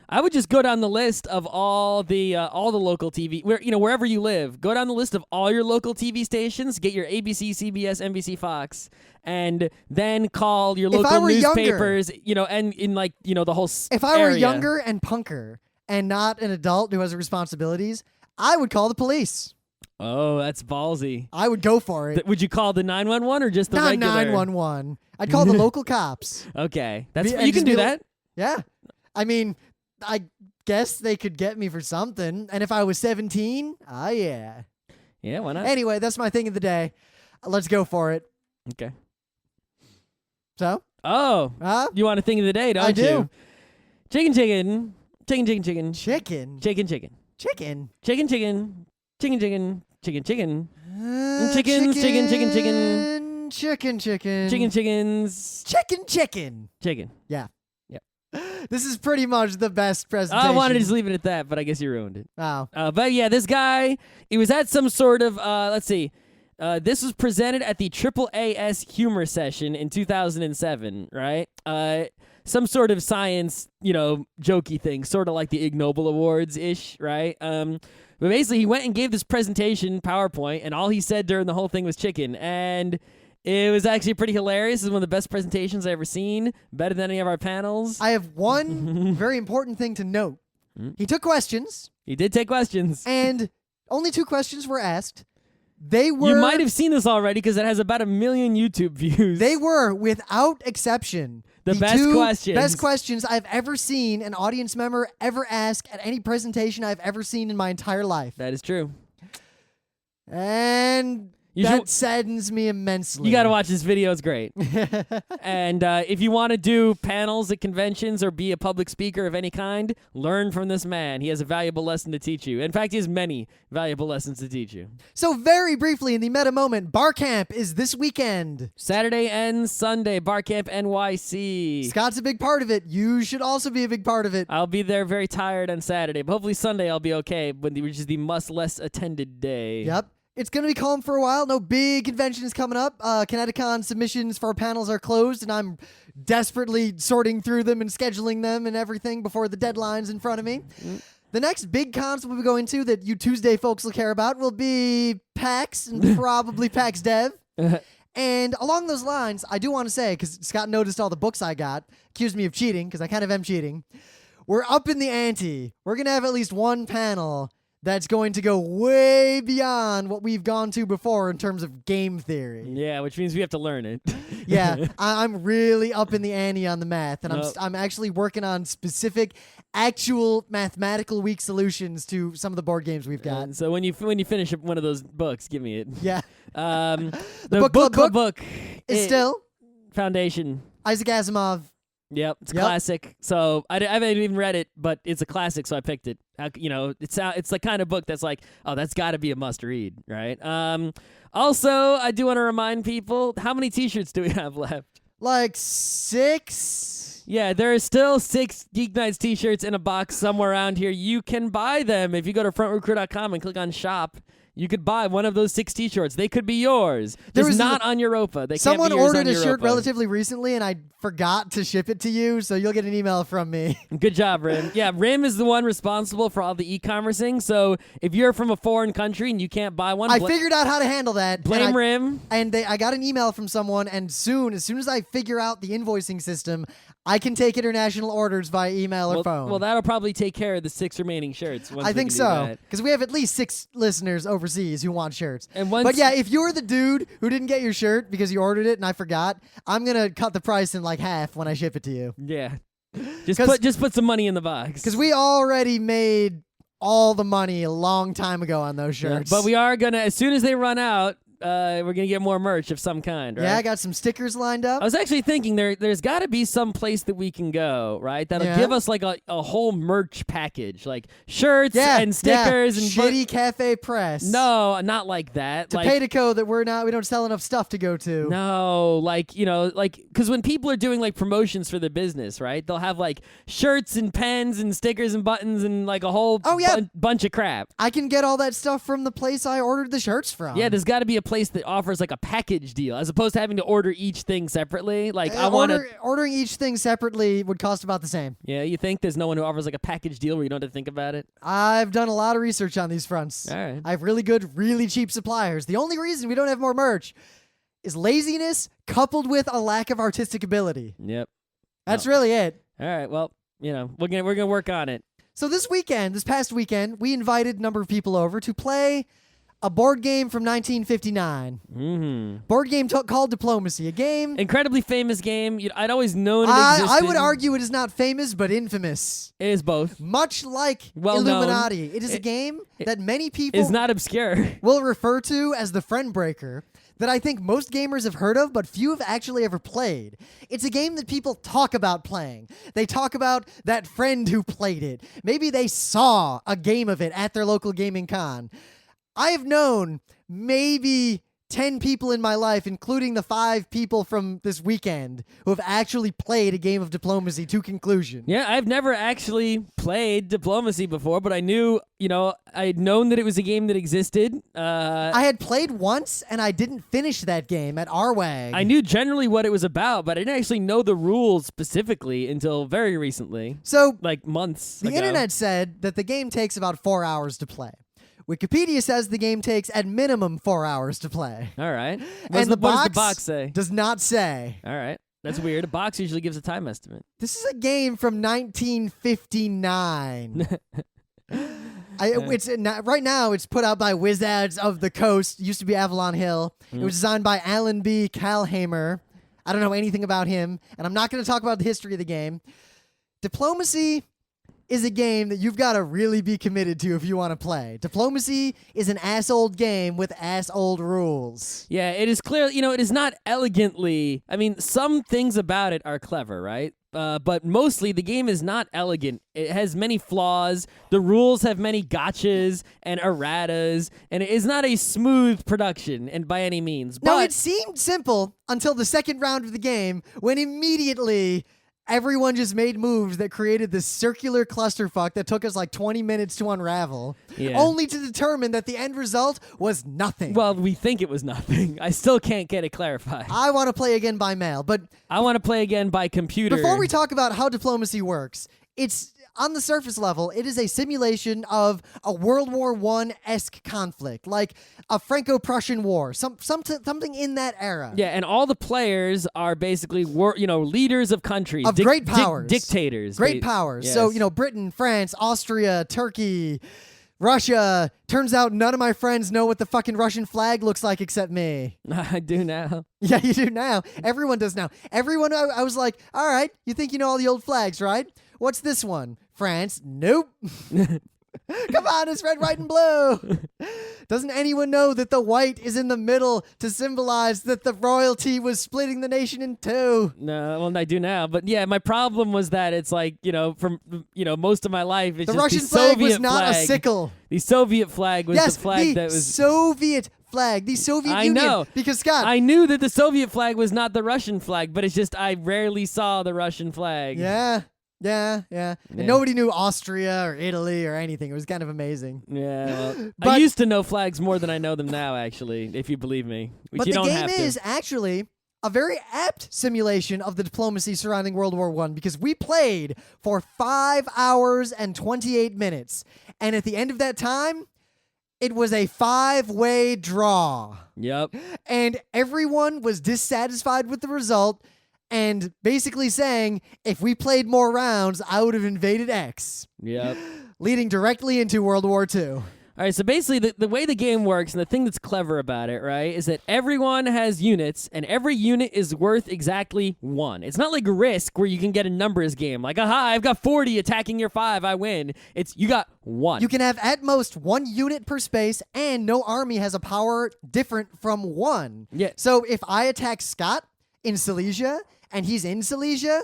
I would just go down the list of all the local TV, wherever you live. Go down the list of all your local TV stations. Get your ABC, CBS, NBC, Fox, and then call your local newspapers. And in the whole If I were area. younger and punker and not an adult who has responsibilities, I would call the police. Oh, that's ballsy. I would go for it. Would you call the 911 or just the Not regular? 911. I'd call the local cops. Okay, you And can just do be that. Yeah. I mean, I guess they could get me for something. And if I was 17, yeah. Yeah, why not? Anyway, that's my thing of the day. Let's go for it. Okay. So? Oh, you want a thing of the day, don't I you? do. Chicken, chicken. Chicken, chicken, chicken. Chicken. Chicken, chicken. Chicken. Chicken, chicken. Chicken, chicken. Chicken, chicken. Chickens, chicken, chicken, chicken. Chicken, chicken. Chicken, chickens. Chicken, chicken. Chicken. Yeah. Yep. This is pretty much the best presentation. I wanted to just leave it at that, but I guess you ruined it. Oh. But yeah, this guy, he was at some sort of, let's see. This was presented at the AAAS Humor Session in 2007, right? Some sort of science, jokey thing, sort of like the Ig Nobel Awards-ish, right? But basically, he went and gave this presentation, PowerPoint, and all he said during the whole thing was chicken. And it was actually pretty hilarious. This is one of the best presentations I've ever seen, better than any of our panels. I have one very important thing to note. He took questions. He did take questions. And only 2 questions were asked. They were. You might have seen this already because it has about 1 million YouTube views. They were, without exception, the best 2 questions. best questions I've ever seen an audience member ever ask at any presentation I've ever seen in my entire life. That is true. And that saddens me immensely. You got to watch this video. It's great. And if you want to do panels at conventions or be a public speaker of any kind, learn from this man. He has a valuable lesson to teach you. In fact, he has many valuable lessons to teach you. So very briefly, in the meta moment, Bar Camp is this weekend. Saturday and Sunday, Bar Camp NYC. Scott's a big part of it. You should also be a big part of it. I'll be there very tired on Saturday, but hopefully Sunday I'll be okay, which is the less attended day. Yep. It's going to be calm for a while. No big conventions coming up. Kineticon submissions for our panels are closed, and I'm desperately sorting through them and scheduling them and everything before the deadline's in front of me. The next big cons we'll be going to that you Tuesday folks will care about will be PAX and probably PAX Dev. And along those lines, I do want to say, because Scott noticed all the books I got, accused me of cheating, because I kind of am cheating. We're up in the ante. We're going to have at least one panel that's going to go way beyond what we've gone to before in terms of game theory. Yeah, which means we have to learn it. Yeah, I'm really up in the ante on the math, and I'm actually working on specific, actual mathematical weak solutions to some of the board games we've got. So when you finish one of those books, give me it. Yeah. The Book Club book is still Foundation. Isaac Asimov. Yep, it's classic. So I haven't even read it, but it's a classic, so I picked it. It's the kind of book that's like, oh, that's got to be a must read, right? Also, I do want to remind people, how many T-shirts do we have left? Like 6. Yeah, there are still 6 Geeknights T-shirts in a box somewhere around here. You can buy them if you go to frontrecruit.com and click on shop. You could buy one of those 6 T-shirts. They could be yours. Just not on Europa. Someone can't be yours ordered on a Europa. shirt relatively recently, and I forgot to ship it to you, so you'll get an email from me. Good job, Rim. Yeah, Rim is the one responsible for all the e-commercing. So if you're from a foreign country and you can't buy one, I figured out how to handle that. Blame Rim. And I got an email from someone, and as soon as I figure out the invoicing system, I can take international orders via email or phone. Well, that'll probably take care of the 6 remaining shirts. Once I we think can do so, that. because we have at least 6 listeners overseas who want shirts. And once, But yeah, if you're the dude who didn't get your shirt because you ordered it and I forgot, I'm gonna cut the price in like half when I ship it to you. yeah, just put some money in the box. Because we already made all the money a long time ago on those Yeah, shirts. but we are gonna, as soon as they run out, we're gonna get more merch of some kind, right? Yeah, I got some stickers lined up. I was actually thinking there's got to be some place that we can go, right? That'll Yeah. give us like a whole merch package, like shirts Yeah, and stickers and shitty cafe press. No, not like that. To Like, pay to code that we don't sell enough stuff to go to. no, like, because when people are doing like promotions for the business, right? They'll have like shirts and pens and stickers and buttons and like a whole bunch of crap. I can get all that stuff from the place I ordered the shirts from. Yeah, there's got to be a place that offers like a package deal as opposed to having to order each thing separately. Like I want to ordering each thing separately would cost about the same. Yeah, you think there's no one who offers like a package deal where you don't have to think about it? I've done a lot of research on these fronts. All right. I have really good, really cheap suppliers. The only reason we don't have more merch is laziness coupled with a lack of artistic ability. Yep. That's really it. All right. Well, we're gonna work on it. So this past weekend, we invited a number of people over to play a board game from 1959. Mm-hmm. Board game called Diplomacy. A game. Incredibly famous game. I'd always known it existed. I would argue it is not famous, but infamous. It is both. Much like Well-known. Illuminati. It is a game that many people is not obscure. will refer to as the Friend Breaker, that I think most gamers have heard of, but few have actually ever played. It's a game that people talk about playing. They talk about that friend who played it. Maybe they saw a game of it at their local gaming con. I have known maybe 10 people in my life, including the 5 people from this weekend, who have actually played a game of Diplomacy to conclusion. Yeah, I've never actually played Diplomacy before, but I knew, I had known that it was a game that existed. I had played once, and I didn't finish that game at RWAG. I knew generally what it was about, but I didn't actually know the rules specifically until very recently. So, like months the ago. internet said that the game takes about 4 hours to play. Wikipedia says the game takes at minimum 4 hours to play. All right. And What does the box say? Does not say. All right. That's weird. A box usually gives a time estimate. This is a game from 1959. Right now, it's put out by Wizards of the Coast. It used to be Avalon Hill. It was designed by Alan B. Kalheimer. I don't know anything about him, and I'm not going to talk about the history of the game. Diplomacy is a game that you've got to really be committed to if you want to play. Diplomacy is an ass-old game with ass-old rules. Yeah, it is clear, it is not elegantly... I mean, some things about it are clever, right? But mostly, the game is not elegant. It has many flaws. The rules have many gotchas and erratas, and it is not a smooth production, and by any means. No, but it seemed simple until the second round of the game, when immediately everyone just made moves that created this circular clusterfuck that took us like 20 minutes to unravel, only to determine that the end result was nothing. Well, we think it was nothing. I still can't get it clarified. I want to play again by mail, but I want to play again by computer. before we talk about how Diplomacy works, it's on the surface level, it is a simulation of a World War I-esque conflict, like a Franco-Prussian war, something in that era. Yeah, and all the players are basically leaders of countries, of great powers, dictators, great powers. Yes. So Britain, France, Austria, Turkey, Russia. Turns out none of my friends know what the fucking Russian flag looks like except me. I do now. Yeah, you do now. Everyone does now. Everyone, I was like, all right, you think you know all the old flags, right? What's this one? France? Nope. Come on, it's red, white, and blue. Doesn't anyone know that the white is in the middle to symbolize that the royalty was splitting the nation in two? No, well, I do now. But yeah, my problem was that it's like, from, most of my life, it's the just Russian the flag Soviet was not flag. a sickle. The Soviet flag was yes, the flag that was... Soviet flag, the Soviet Union. I know. Because, Scott... I knew that the Soviet flag was not the Russian flag, but it's just I rarely saw the Russian flag. Yeah. And nobody knew Austria or Italy or anything. It was kind of amazing. Yeah, well, I used to know flags more than I know them now, actually, if you believe me. But the game is actually a very apt simulation of the diplomacy surrounding World War I, because we played for 5 hours and 28 minutes. And at the end of that time, it was a 5-way draw. Yep. And everyone was dissatisfied with the result, and basically saying, if we played more rounds, I would have invaded X. Yep. Leading directly into World War II. All right, so basically the way the game works and the thing that's clever about it, right, is that everyone has units, and every unit is worth exactly 1. It's not like Risk where you can get a numbers game. Like, aha, I've got 40 attacking your 5, I win. It's you got 1. You can have at most 1 unit per space, and no army has a power different from 1. Yeah. So if I attack Scott in Silesia, and he's in Silesia,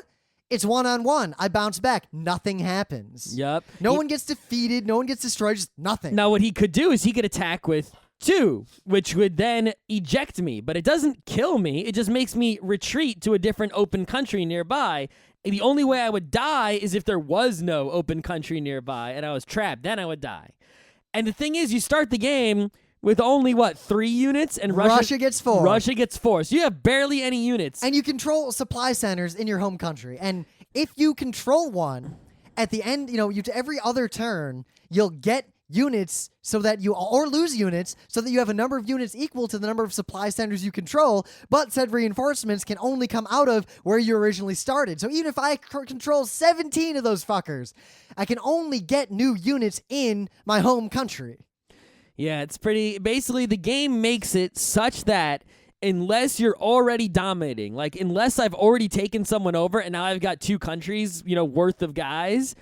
it's 1-on-1. I bounce back. Nothing happens. Yep. No one gets defeated. No one gets destroyed. Just nothing. Now, what he could do is he could attack with 2, which would then eject me. But it doesn't kill me. It just makes me retreat to a different open country nearby. The only way I would die is if there was no open country nearby and I was trapped. Then I would die. And the thing is, you start the game with only, 3 units? And Russia gets 4. Russia gets 4. So you have barely any units. And you control supply centers in your home country. And if you control one, at the end, every other turn, you'll get units so that or lose units so that you have a number of units equal to the number of supply centers you control, but said reinforcements can only come out of where you originally started. So even if I control 17 of those fuckers, I can only get new units in my home country. Yeah, it's pretty... Basically, the game makes it such that unless you're already dominating, like unless I've already taken someone over and now I've got 2 countries, worth of guys,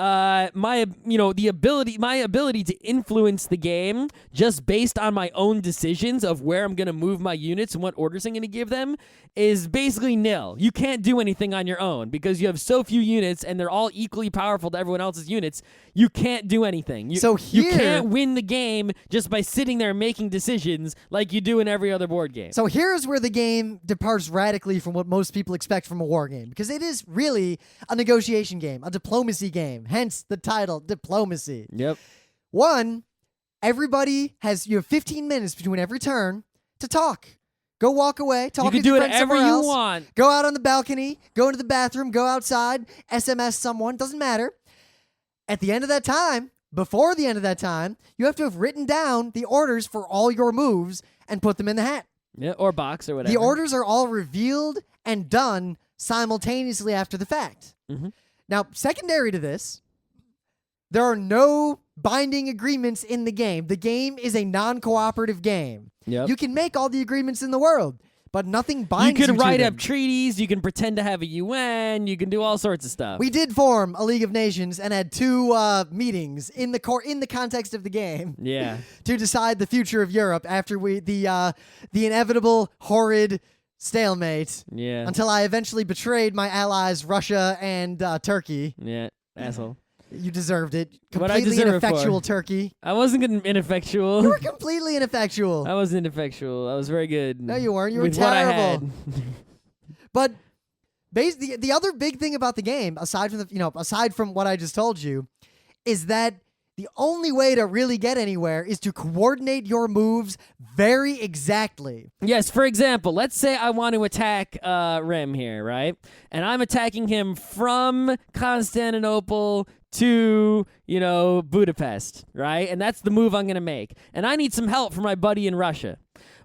my ability to influence the game just based on my own decisions of where I'm going to move my units and what orders I'm going to give them is basically nil. You can't do anything on your own because you have so few units and they're all equally powerful to everyone else's units. You can't do anything. You can't win the game just by sitting there making decisions like you do in every other board game. So here's where the game departs radically from what most people expect from a war game, because it is really a negotiation game, a diplomacy game, hence the title, Diplomacy. Yep. 1, you have 15 minutes between every turn to talk. Go walk away, talk to your do friends whatever somewhere you else. want. Go out on the balcony, go into the bathroom, go outside, SMS someone, doesn't matter. At the end of that time, before the end of that time, you have to have written down the orders for all your moves and put them in the hat. Yeah, or box or whatever. The orders are all revealed and done simultaneously after the fact. Mm-hmm. Now, secondary to this, there are no binding agreements in the game. The game is a non-cooperative game. Yep. You can make all the agreements in the world, but nothing binds you can to write them. up treaties, you can pretend to have a UN, you can do all sorts of stuff. We did form a League of Nations and had 2 meetings in the context of the game. Yeah. To decide the future of Europe after the inevitable horrid stalemate. Yeah. Until I eventually betrayed my allies Russia and Turkey. Yeah, asshole. You deserved it. What I Completely deserve it ineffectual for. Turkey. I wasn't good ineffectual. You were completely ineffectual. I wasn't ineffectual. I was very good. No, you weren't. You were with what I terrible. had. But the other big thing about the game, aside from what I just told you, is that the only way to really get anywhere is to coordinate your moves very exactly. Yes, for example, let's say I want to attack Rim here, right? And I'm attacking him from Constantinople to, Budapest, right? And that's the move I'm going to make. And I need some help from my buddy in Russia.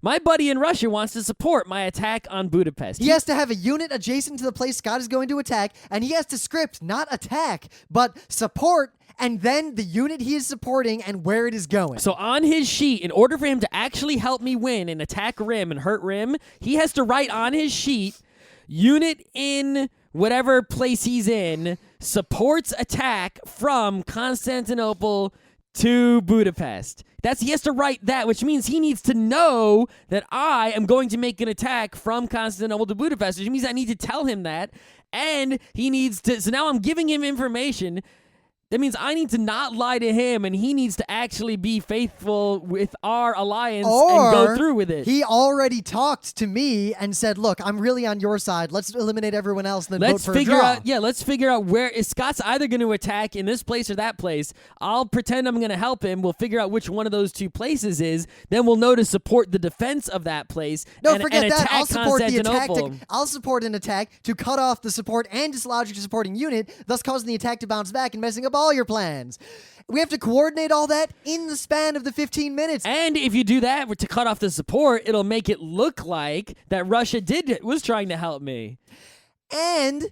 My buddy in Russia wants to support my attack on Budapest. He has to have a unit adjacent to the place Scott is going to attack, and he has to script not attack, but support, and then the unit he is supporting and where it is going. So on his sheet, in order for him to actually help me win and attack Rim and hurt Rim, he has to write on his sheet, unit in whatever place he's in, supports attack from Constantinople to Budapest. He has to write that, which means he needs to know that I am going to make an attack from Constantinople to Budapest, which means I need to tell him that, and he needs to, so now I'm giving him information. That means I need to not lie to him, and he needs to actually be faithful with our alliance and go through with it. He already talked to me and said, look, I'm really on your side. Let's eliminate everyone else and then vote for a draw. Let's figure out where is Scott's either going to attack in this place or that place. I'll pretend I'm going to help him. We'll figure out which one of those 2 places is. Then we'll know to support the defense of that place. No, and, forget and that. attack I'll support the attack. Constantinople. I'll support an attack to cut off the support and dislodge your supporting unit, thus causing the attack to bounce back and messing up all your plans. We have to coordinate all that in the span of the 15 minutes. And if you do that to cut off the support, it'll make it look like that Russia was trying to help me. And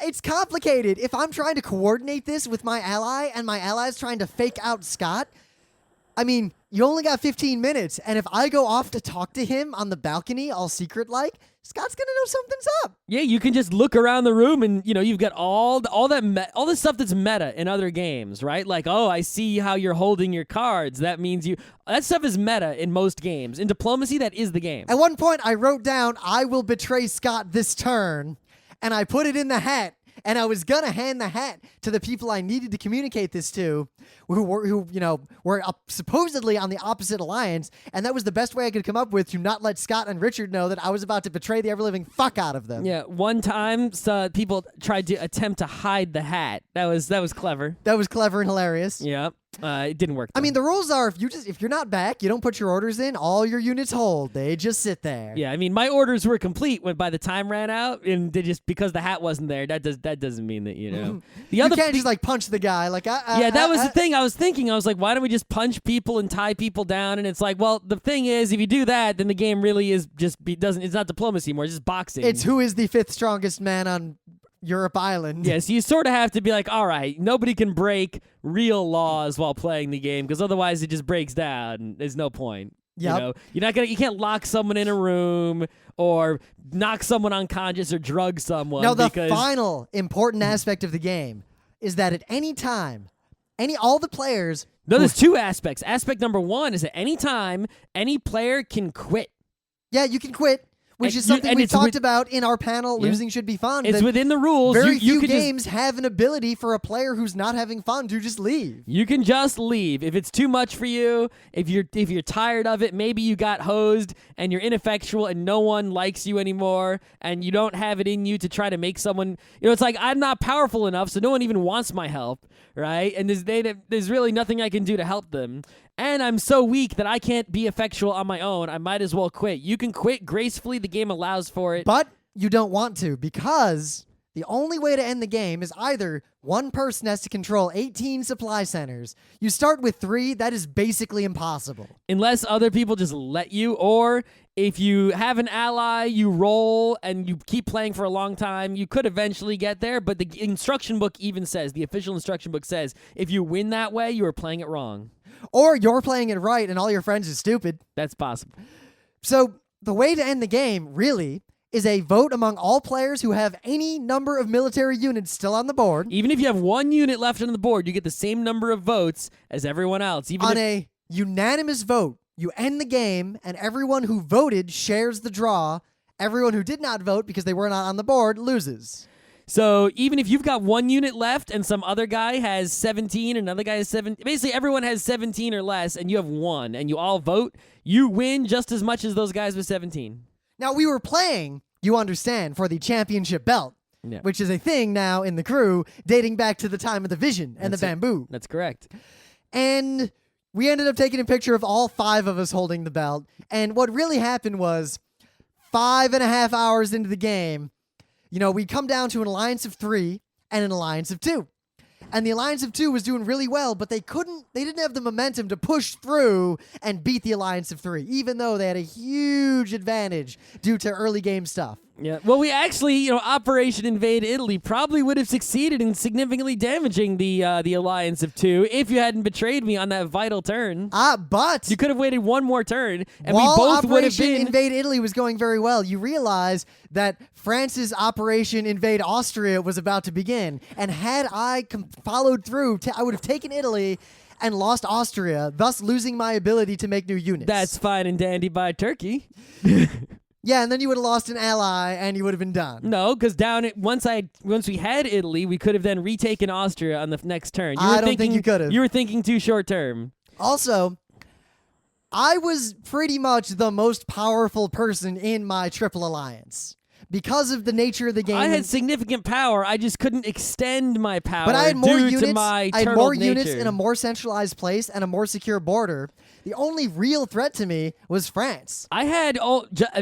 it's complicated. If I'm trying to coordinate this with my ally and my ally's trying to fake out Scott, I mean, you only got 15 minutes. And if I go off to talk to him on the balcony, all secret-like, Scott's going to know something's up. Yeah, you can just look around the room and, you've got all the stuff that's meta in other games, right? Like, oh, I see how you're holding your cards. That means that stuff is meta in most games. In diplomacy, that is the game. At one point, I wrote down, I will betray Scott this turn, and I put it in the hat. And I was going to hand the hat to the people I needed to communicate this to, who were supposedly on the opposite alliance, and that was the best way I could come up with to not let Scott and Richard know that I was about to betray the ever-living fuck out of them. Yeah, one time people tried to attempt to hide the hat. That was clever. That was clever and hilarious. Yeah. It didn't work, though. I mean, the rules are if you're not back, you don't put your orders in, all your units hold. They just sit there. Yeah, I mean, my orders were complete by the time ran out, and they just because the hat wasn't there, that doesn't mean that, The other you can't just punch the guy that was the thing I was thinking. I was like, why don't we just punch people and tie people down? And it's like, well, the thing is, if you do that, then the game really is it's not diplomacy anymore, it's just boxing. It's who is the 5th strongest man on Europe Island. Yeah, so you sort of have to be like, all right, nobody can break real laws while playing the game because otherwise it just breaks down. There's no point. Yep. You can't lock someone in a room or knock someone unconscious or drug someone. No, the final important aspect of the game is that at any time, all the players. No, there's 2 aspects. Aspect number 1 is at any time, any player can quit. Yeah, you can quit. Which is something we talked about in our panel, Losing Should Be Fun. It's within the rules. Very few games have an ability for a player who's not having fun to just leave. You can just leave. If it's too much for you, if you're tired of it, maybe you got hosed and you're ineffectual and no one likes you anymore and you don't have it in you to try to make someone, it's like I'm not powerful enough so no one even wants my help, right? And there's really nothing I can do to help them. And I'm so weak that I can't be effectual on my own. I might as well quit. You can quit gracefully. The game allows for it. But you don't want to because the only way to end the game is either one person has to control 18 supply centers. You start with 3. That is basically impossible. Unless other people just let you, or if you have an ally, you roll and you keep playing for a long time, you could eventually get there. But the instruction book even says, the official instruction book says, if you win that way, you are playing it wrong. Or you're playing it right and all your friends are stupid. That's possible. So the way to end the game, really, is a vote among all players who have any number of military units still on the board. Even if you have 1 unit left on the board, you get the same number of votes as everyone else. On a unanimous vote, you end the game, and everyone who voted shares the draw. Everyone who did not vote because they were not on the board loses. So even if you've got 1 unit left and some other guy has 17, another guy has 7, basically everyone has 17 or less, and you have 1, and you all vote, you win just as much as those guys with 17. Now, we were playing, you understand, for the championship belt, which is a thing now in the crew dating back to the time of the Vision and the Bamboo. That's correct. And we ended up taking a picture of all 5 of us holding the belt, and what really happened was 5.5 hours into the game, we'd come down to an alliance of 3 and an alliance of 2. And the alliance of 2 was doing really well, but they didn't have the momentum to push through and beat the alliance of 3, even though they had a huge advantage due to early game stuff. Yeah. Well, we actually, Operation Invade Italy probably would have succeeded in significantly damaging the alliance of 2 if you hadn't betrayed me on that vital turn. But you could have waited 1 more turn, and while we both would have Operation been. Invade Italy was going very well, you realize that France's Operation Invade Austria was about to begin, and had I followed through, I would have taken Italy and lost Austria, thus losing my ability to make new units. That's fine and dandy by Turkey. Yeah, and then you would have lost an ally, and you would have been done. No, because once we had Italy, we could have then retaken Austria on the next turn. I don't think you could have. You were thinking too short term. Also, I was pretty much the most powerful person in my triple alliance. Because of the nature of the game. I had significant power. I just couldn't extend my power. But I had more due units. To my I had more units nature. in a more centralized place and a more secure border. The only real threat to me was France. I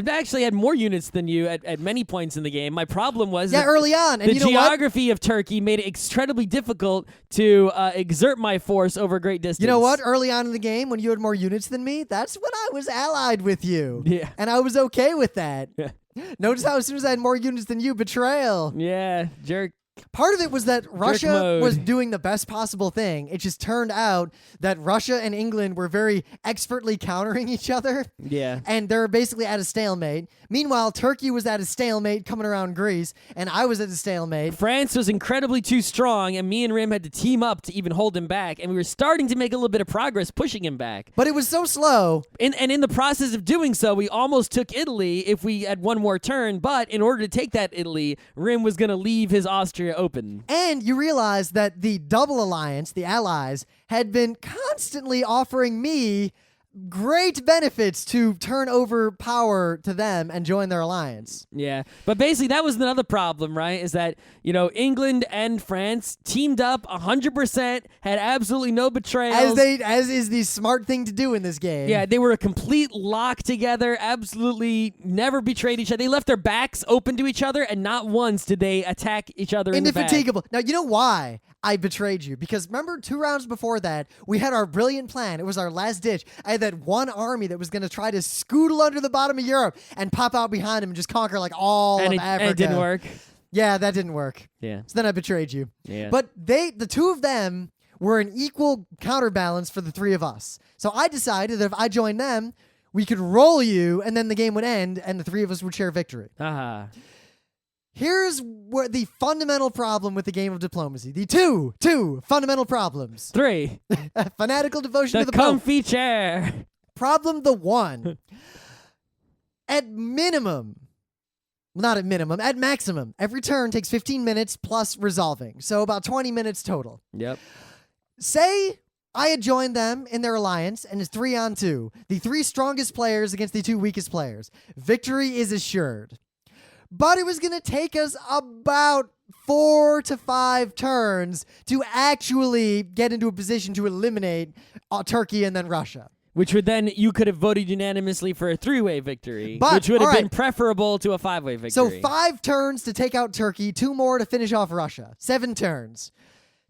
actually had more units than you at many points in the game. My problem was early on. And the geography of Turkey made it incredibly difficult to exert my force over a great distance. You know what? Early on in the game, when you had more units than me, that's when I was allied with you. Yeah. And I was okay with that. Yeah. Notice how as soon as I had more units than you, betrayal. Yeah, jerk. Part of it was that Russia mode. was doing the best possible thing. It just turned out that Russia and England were very expertly countering each other. Yeah. And they were basically at a stalemate. Meanwhile, Turkey was at a stalemate coming around Greece, and I was at a stalemate. France was incredibly too strong, and me and Rim had to team up to even hold him back, and we were starting to make a little bit of progress pushing him back. But it was so slow. And in the process of doing so, we almost took Italy if we had one more turn, but in order to take that Italy, Rim was going to leave his Austria open. And you realize that the double alliance, the Allies, had been constantly offering me great benefits to turn over power to them and join their alliance. Yeah, but basically that was another problem, right? Is that, England and France teamed up 100%, had absolutely no betrayals. As is the smart thing to do in this game. Yeah, they were a complete lock together, absolutely never betrayed each other. They left their backs open to each other, and not once did they attack each other in the back. Indefatigable. Now, you know why I betrayed you? Because remember 2 rounds before that, we had our brilliant plan. It was our last ditch. I had that one army that was going to try to scootle under the bottom of Europe and pop out behind him and just conquer like all of Africa. And it didn't work. Yeah, that didn't work. Yeah. So then I betrayed you. Yeah. But the 2 of them were an equal counterbalance for the 3 of us. So I decided that if I joined them, we could roll you and then the game would end and the 3 of us would share victory. Aha. Here's where the fundamental problem with the game of diplomacy. The two fundamental problems. 3. Fanatical devotion The to the Pope. comfy chair. Problem the 1. At minimum, not at minimum, at maximum, every turn takes 15 minutes plus resolving. So about 20 minutes total. Yep. Say I had joined them in their alliance and it's 3-on-2. The 3 strongest players against the 2 weakest players. Victory is assured. But it was going to take us about 4 to 5 turns to actually get into a position to eliminate Turkey and then Russia. Which would then, you could have voted unanimously for a 3-way victory, But, which would have all been right. preferable to a 5-way victory. So 5 turns to take out Turkey, 2 more to finish off Russia. 7 turns.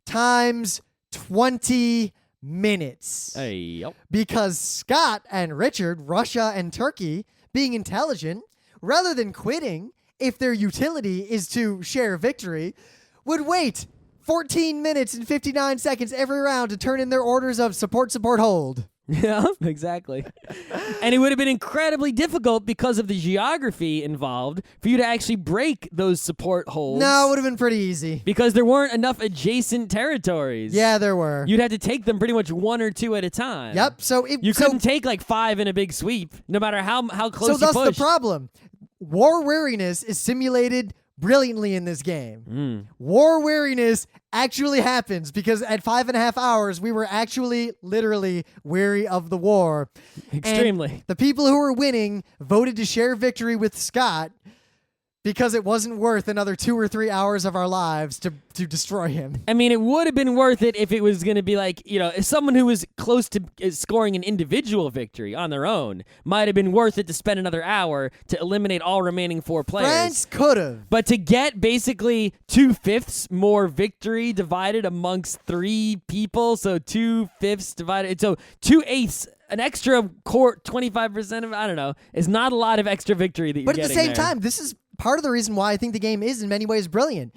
Times 20 minutes. Hey, yep. Because Scott and Richard, Russia and Turkey, being intelligent, rather than quitting, if their utility is to share victory, would wait 14 minutes and 59 seconds every round to turn in their orders of support, hold. Yeah, exactly. And it would have been incredibly difficult because of the geography involved for you to actually break those support holds. No, it would have been pretty easy. Because there weren't enough adjacent territories. Yeah, there were. You'd have to take them pretty much 1 or 2 at a time. Yep. So You couldn't take like 5 in a big sweep, no matter how close you So that's pushed. the problem. War weariness is simulated brilliantly in this game. War weariness actually happens because at 5.5 hours, we were actually literally weary of the war. Extremely. And the people who were winning voted to share victory with Scott because it wasn't worth another 2 or 3 hours of our lives to destroy him. I mean, it would have been worth it if it was going to be like, if someone who was close to scoring an individual victory on their own might have been worth it to spend another hour to eliminate all remaining 4 players. France could have. But to get basically 2/5 more victory divided amongst 3 people, so 2/5 divided, so 2/8, an extra 25% of, I don't know, is not a lot of extra victory that you're getting. But at the same there. time, this is part of the reason why I think the game is in many ways brilliant.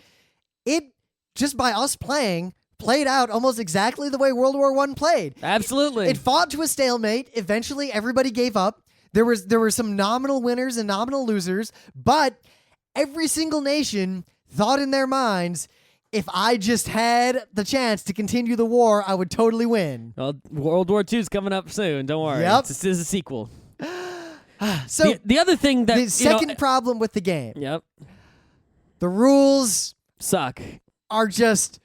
It, just by us played out almost exactly the way World War I played. Absolutely. It fought to a stalemate. Eventually, everybody gave up. There were some nominal winners and nominal losers, but every single nation thought in their minds, if I just had the chance to continue the war, I would totally win. Well, World War II is coming up soon. Don't worry. Yep. This is a sequel. So the other thing that the second problem with the game, Yep. the rules Suck. are just...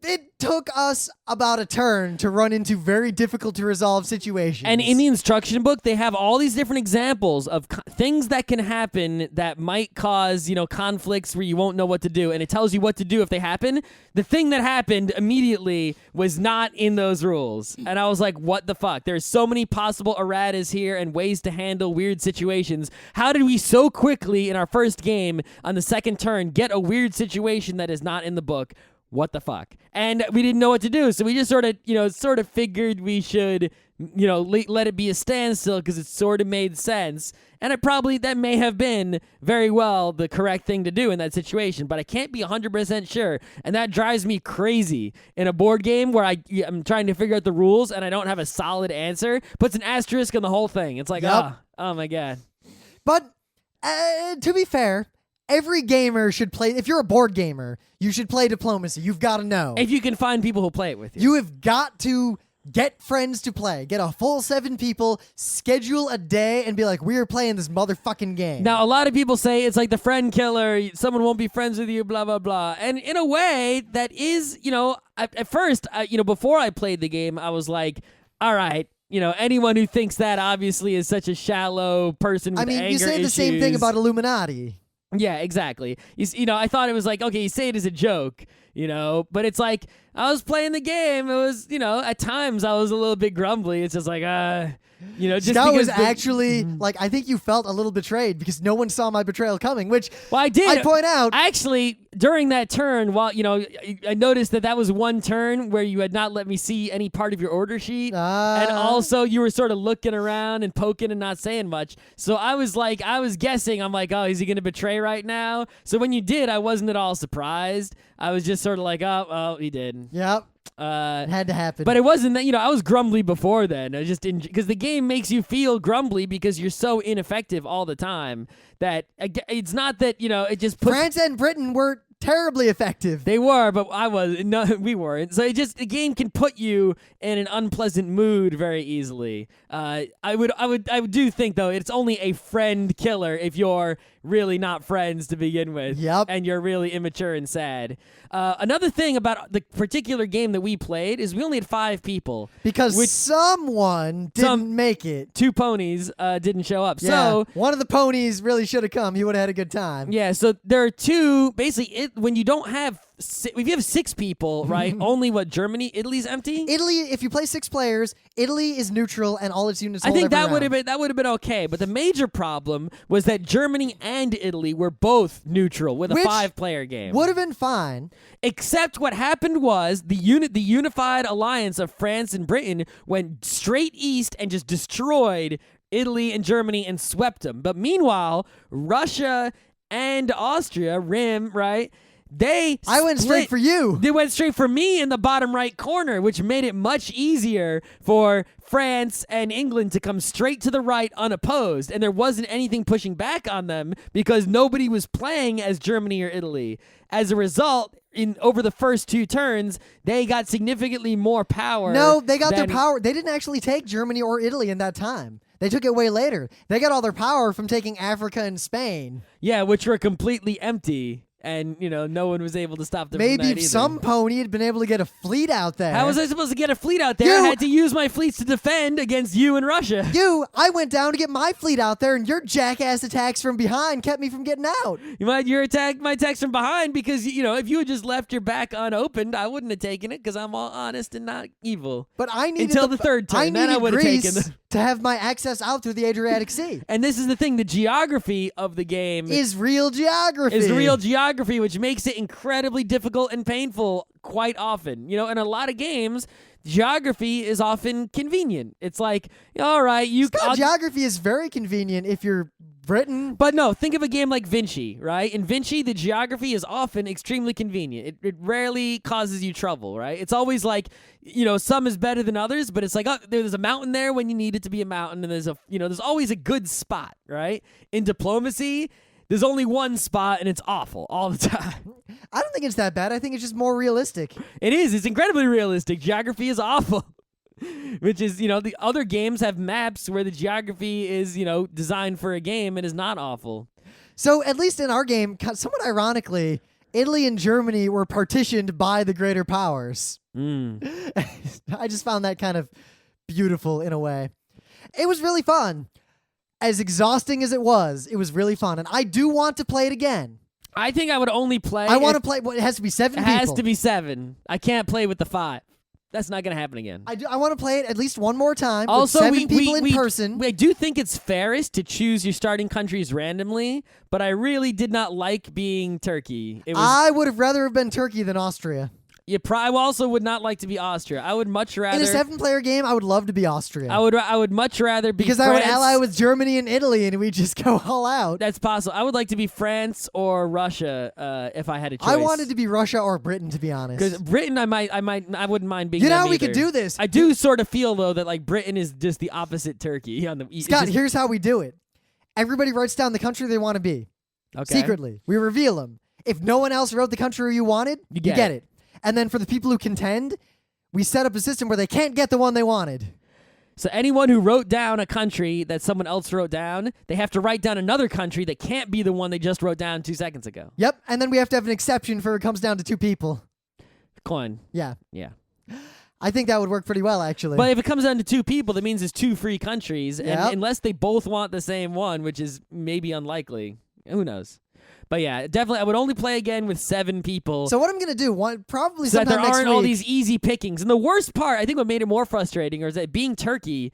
It took us about a turn to run into very difficult to resolve situations. And in the instruction book, they have all these different examples of things that can happen that might cause, conflicts where you won't know what to do. And it tells you what to do if they happen. The thing that happened immediately was not in those rules. And I was like, what the fuck? There's so many possible erratas here and ways to handle weird situations. How did we so quickly in our first game on the second turn get a weird situation that is not in the book? What the fuck? And we didn't know what to do, so we just sort of figured we should let it be a standstill because it sort of made sense. And that may have been very well the correct thing to do in that situation, but I can't be 100% sure. And that drives me crazy in a board game where I'm trying to figure out the rules and I don't have a solid answer. Puts an asterisk on the whole thing. It's like, oh my God. But to be fair, every gamer should play. If you're a board gamer, you should play diplomacy. You've got to know. If you can find people who play it with you. You have got to get friends to play. Get a full 7 people, schedule a day, and be like, we're playing this motherfucking game. Now, a lot of people say it's like the friend killer. Someone won't be friends with you, blah, blah, blah. And in a way, that is, at first, before I played the game, I was like, all right, anyone who thinks that obviously is such a shallow person with anger you say the issues. same thing about Illuminati. Yeah, exactly. I thought it was like, okay, you say it as a joke, but it's like, I was playing the game. It was, at times I was a little bit grumbly. It's just like, just that was because actually, I think you felt a little betrayed because no one saw my betrayal coming, which I did. I point out. Actually, during that turn, while, I noticed that was one turn where you had not let me see any part of your order sheet. And also you were sort of looking around and poking and not saying much. So I was guessing, I'm like, oh, is he going to betray right now? So when you did, I wasn't at all surprised. I was just sort of like, oh, well, he did. Yep. It had to happen. But it wasn't that, I was grumbly before then. I just didn't, because the game makes you feel grumbly because you're so ineffective all the time that it's not that, it just puts... France and Britain were terribly effective. They were, but we weren't. So the game can put you in an unpleasant mood very easily. I would do think though it's only a friend killer if you're really not friends to begin with. Yep. And you're really immature and sad. Another thing about the particular game that we played is we only had 5 people. Because someone didn't make it. 2 ponies didn't show up. Yeah, so one of the ponies really should have come. He would have had a good time. Yeah, so there are 2, basically, when you don't have, if you have 6 people, right, only Germany, Italy's empty? Italy, if you play 6 players, Italy is neutral and all its units hold I think every that round. would have been okay, but the major problem was that Germany and Italy were both neutral with a 5-player game. Would have been fine. Except what happened was the unified alliance of France and Britain went straight east and just destroyed Italy and Germany and swept them. But meanwhile, Russia and Austria, right? I went straight for you. They went straight for me in the bottom right corner, which made it much easier for France and England to come straight to the right unopposed. And there wasn't anything pushing back on them because nobody was playing as Germany or Italy. As a result, over the first 2 turns, they got significantly more power. No, they got their power. They didn't actually take Germany or Italy in that time. They took it way later. They got all their power from taking Africa and Spain. Yeah, which were completely empty. And, no one was able to stop them Maybe from that if either. some pony had been able to get a fleet out there. How was I supposed to get a fleet out there? I had to use my fleets to defend against you and Russia. I went down to get my fleet out there, and your jackass attacks from behind kept me from getting out. My attacks from behind because, if you had just left your back unopened, I wouldn't have taken it because I'm all honest and not evil. But I needed until the third turn. Then I would have taken them. To have my access out through the Adriatic Sea. And this is the thing, the geography of the game is real geography. Which makes it incredibly difficult and painful quite often. In a lot of games, geography is often convenient. It's like, all right, geography is very convenient if you're Britain. But no, think of a game like Vinci, right? In Vinci, the geography is often extremely convenient. It rarely causes you trouble, right? It's always like, some is better than others, but it's like, oh, there's a mountain there when you need it to be a mountain, and there's always a good spot, right? In diplomacy, there's only one spot, and it's awful all the time. I don't think it's that bad. I think it's just more realistic. It is. It's incredibly realistic. Geography is awful. Which is, the other games have maps where the geography is, designed for a game and is not awful. So at least in our game, somewhat ironically, Italy and Germany were partitioned by the greater powers. I just found that kind of beautiful in a way. It was really fun. As exhausting as it was really fun. And I do want to play it again. I think I would only play... I want to play... It has to be 7 people. It has to be 7. I can't play with the 5. That's not going to happen again. I want to play it at least one more time also, with 7 people in person. I do think it's fairest to choose your starting countries randomly, but I really did not like being Turkey. I would have rather have been Turkey than Austria. I also would not like to be Austria. I would much rather In a 7-player game, I would love to be Austria. I would much rather be because France. I would ally with Germany and Italy, and we just go all out. That's possible. I would like to be France or Russia if I had a choice. I wanted to be Russia or Britain, to be honest. Because Britain, I wouldn't mind being. You know how them we either. could do this? I do sort of feel though that like Britain is just the opposite Turkey on the east. Scott, here's how we do it. Everybody writes down the country they want to be. Okay. Secretly. We reveal them. If no one else wrote the country you wanted, you get it. And then for the people who contend, we set up a system where they can't get the one they wanted. So anyone who wrote down a country that someone else wrote down, they have to write down another country that can't be the one they just wrote down 2 seconds ago. Yep, and then we have to have an exception for it comes down to 2 people. Coin. Yeah. Yeah. I think that would work pretty well, actually. But if it comes down to 2 people, that means it's 2 free countries. Yep. And unless they both want the same one, which is maybe unlikely, who knows? But yeah, definitely, I would only play again with 7 people. So what I'm going to do, probably so that sometime there next aren't week, all these easy pickings. And the worst part, I think what made it more frustrating is that being Turkey,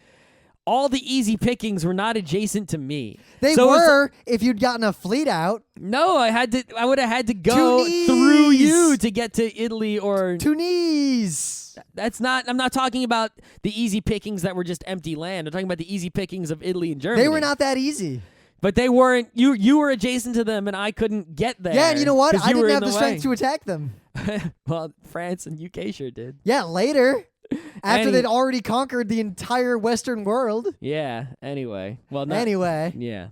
all the easy pickings were not adjacent to me. They were if you'd gotten a fleet out. No, I would have had to go through you to get to Italy or Tunis. I'm not talking about the easy pickings that were just empty land. I'm talking about the easy pickings of Italy and Germany. They were not that easy. But they weren't. You were adjacent to them, and I couldn't get there. Yeah, and you know what? I didn't have the way. strength to attack them. Well, France and UK sure did. Yeah, later. After they'd already conquered the entire Western world. Yeah, anyway. Well, Anyway. Yeah.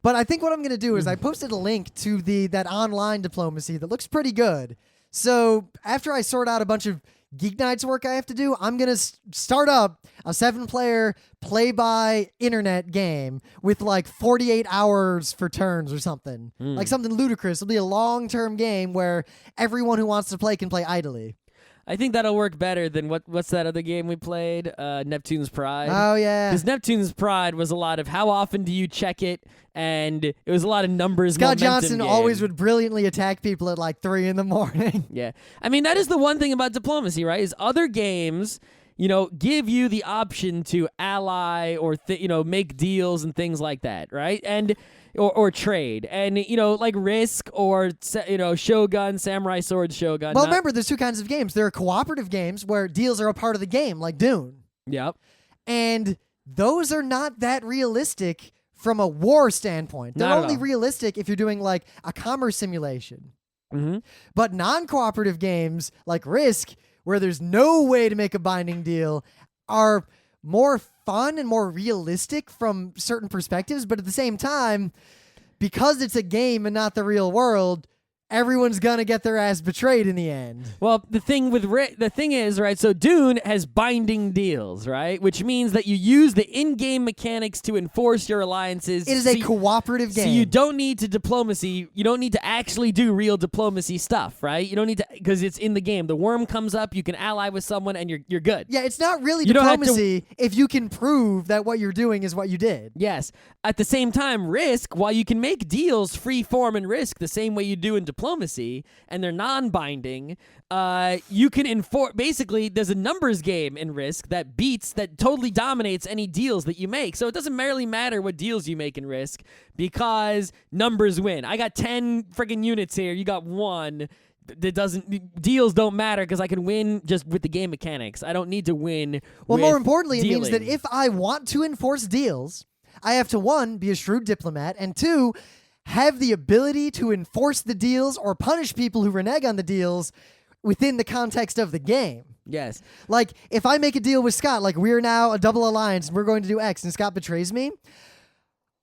But I think what I'm going to do is I posted a link to that online diplomacy that looks pretty good. So after I sort out a bunch of Geeknights work I have to do, I'm going to start up a 7-player play-by-internet game with like 48 hours for turns or something. Like something ludicrous. It'll be a long-term game where everyone who wants to play can play idly. I think that'll work better than what's that other game we played? Neptune's Pride. Oh, yeah. Because Neptune's Pride was a lot of how often do you check it, and it was a lot of numbers. Scott Johnson game. always would brilliantly attack people at like 3 a.m. Yeah. I mean, that is the one thing about diplomacy, right? Is other games, give you the option to ally or, make deals and things like that, right? And or trade. And, like Risk or, Shogun, Samurai Sword Shogun. Well, remember, there's 2 kinds of games. There are cooperative games where deals are a part of the game, like Dune. Yep. And those are not that realistic from a war standpoint. They're only realistic if you're doing, like, a commerce simulation. Mm-hmm. But non-cooperative games, like Risk, where there's no way to make a binding deal, are more fun and more realistic from certain perspectives, but at the same time, because it's a game and not the real world, everyone's gonna get their ass betrayed in the end. Well, the thing is, right, so Dune has binding deals, right? Which means that you use the in-game mechanics to enforce your alliances. It is a cooperative game. So you don't need to actually do real diplomacy stuff, right? You don't need to, because it's in the game. The worm comes up, you can ally with someone, and you're good. Yeah, it's not really diplomacy if you can prove that what you're doing is what you did. Yes. At the same time, Risk, while you can make deals free form in Risk the same way you do in diplomacy, and they're non-binding, you can enforce. Basically, there's a numbers game in Risk that totally dominates any deals that you make. So it doesn't really matter what deals you make in Risk because numbers win. I got 10 friggin' units here. You got 1. Deals don't matter because I can win just with the game mechanics. I don't need to win. Well, with more importantly, dealing. it means that if I want to enforce deals, I have to 1, be a shrewd diplomat, and 2, have the ability to enforce the deals or punish people who renege on the deals within the context of the game. Yes. Like, if I make a deal with Scott, like we're now a double alliance and we're going to do X, and Scott betrays me,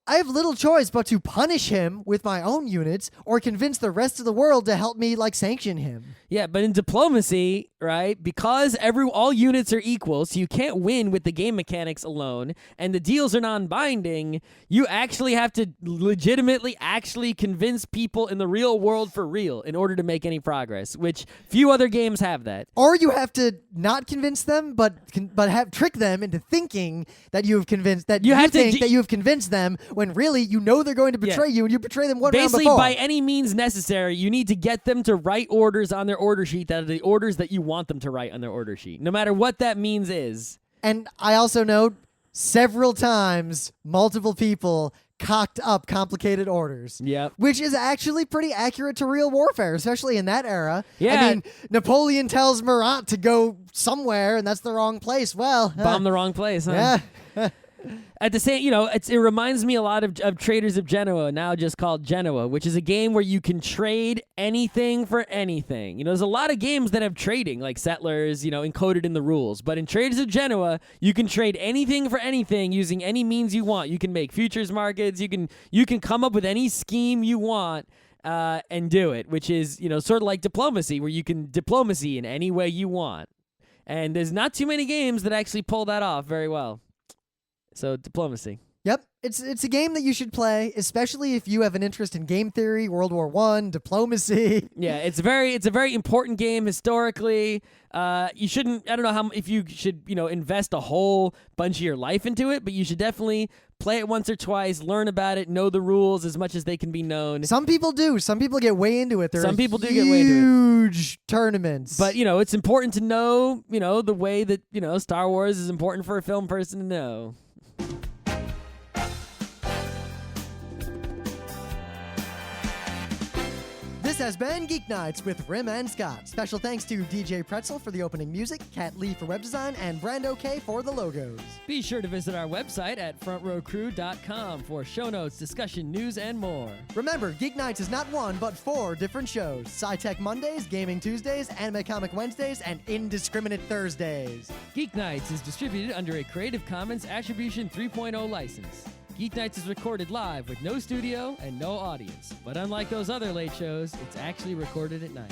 I have little choice but to punish him with my own units or convince the rest of the world to help me, like, sanction him. Yeah, but in diplomacy, right, because all units are equal, so you can't win with the game mechanics alone, and the deals are non-binding, you actually have to legitimately actually convince people in the real world for real in order to make any progress, which few other games have that. Or you have to not convince them, but trick them into thinking that you have convinced that you have convinced them when really you know they're going to betray you, and you betray them one round before. Basically, by any means necessary, you need to get them to write orders on their order sheet that are the orders that you want them to write on their order sheet, no matter what that means is. And I also know several times multiple people cocked up complicated orders. Yep. Which is actually pretty accurate to real warfare, especially in that era. Yeah. I mean, Napoleon tells Murat to go somewhere, and that's the wrong place. Well, Bomb the wrong place, huh? yeah. At the same, it reminds me a lot of Traders of Genoa, now just called Genoa, which is a game where you can trade anything for anything. There's a lot of games that have trading, like Settlers, encoded in the rules. But in Traders of Genoa, you can trade anything for anything using any means you want. You can make futures markets. You can come up with any scheme you want and do it, which is sort of like diplomacy, where you can diplomacy in any way you want. And there's not too many games that actually pull that off very well. So diplomacy. Yep, it's a game that you should play, especially if you have an interest in game theory, World War I, diplomacy. Yeah, it's a very important game historically. You shouldn't. I don't know if you should invest a whole bunch of your life into it, but you should definitely play it once or twice, learn about it, know the rules as much as they can be known. Some people do. Some people get way into it. Some people do get way into it. Huge tournaments. But it's important to know the way that Star Wars is important for a film person to know. This has been Geeknights with Rim and Scott. Special thanks to DJ Pretzel for the opening music, Kat Lee for web design, and Brando K for the logos. Be sure to visit our website at frontrowcrew.com for show notes, discussion, news, and more. Remember, Geeknights is not one, but 4 different shows. Sci-Tech Mondays, Gaming Tuesdays, Anime Comic Wednesdays, and Indiscriminate Thursdays. Geeknights is distributed under a Creative Commons Attribution 3.0 license. Geeknights is recorded live with no studio and no audience. But unlike those other late shows, it's actually recorded at night.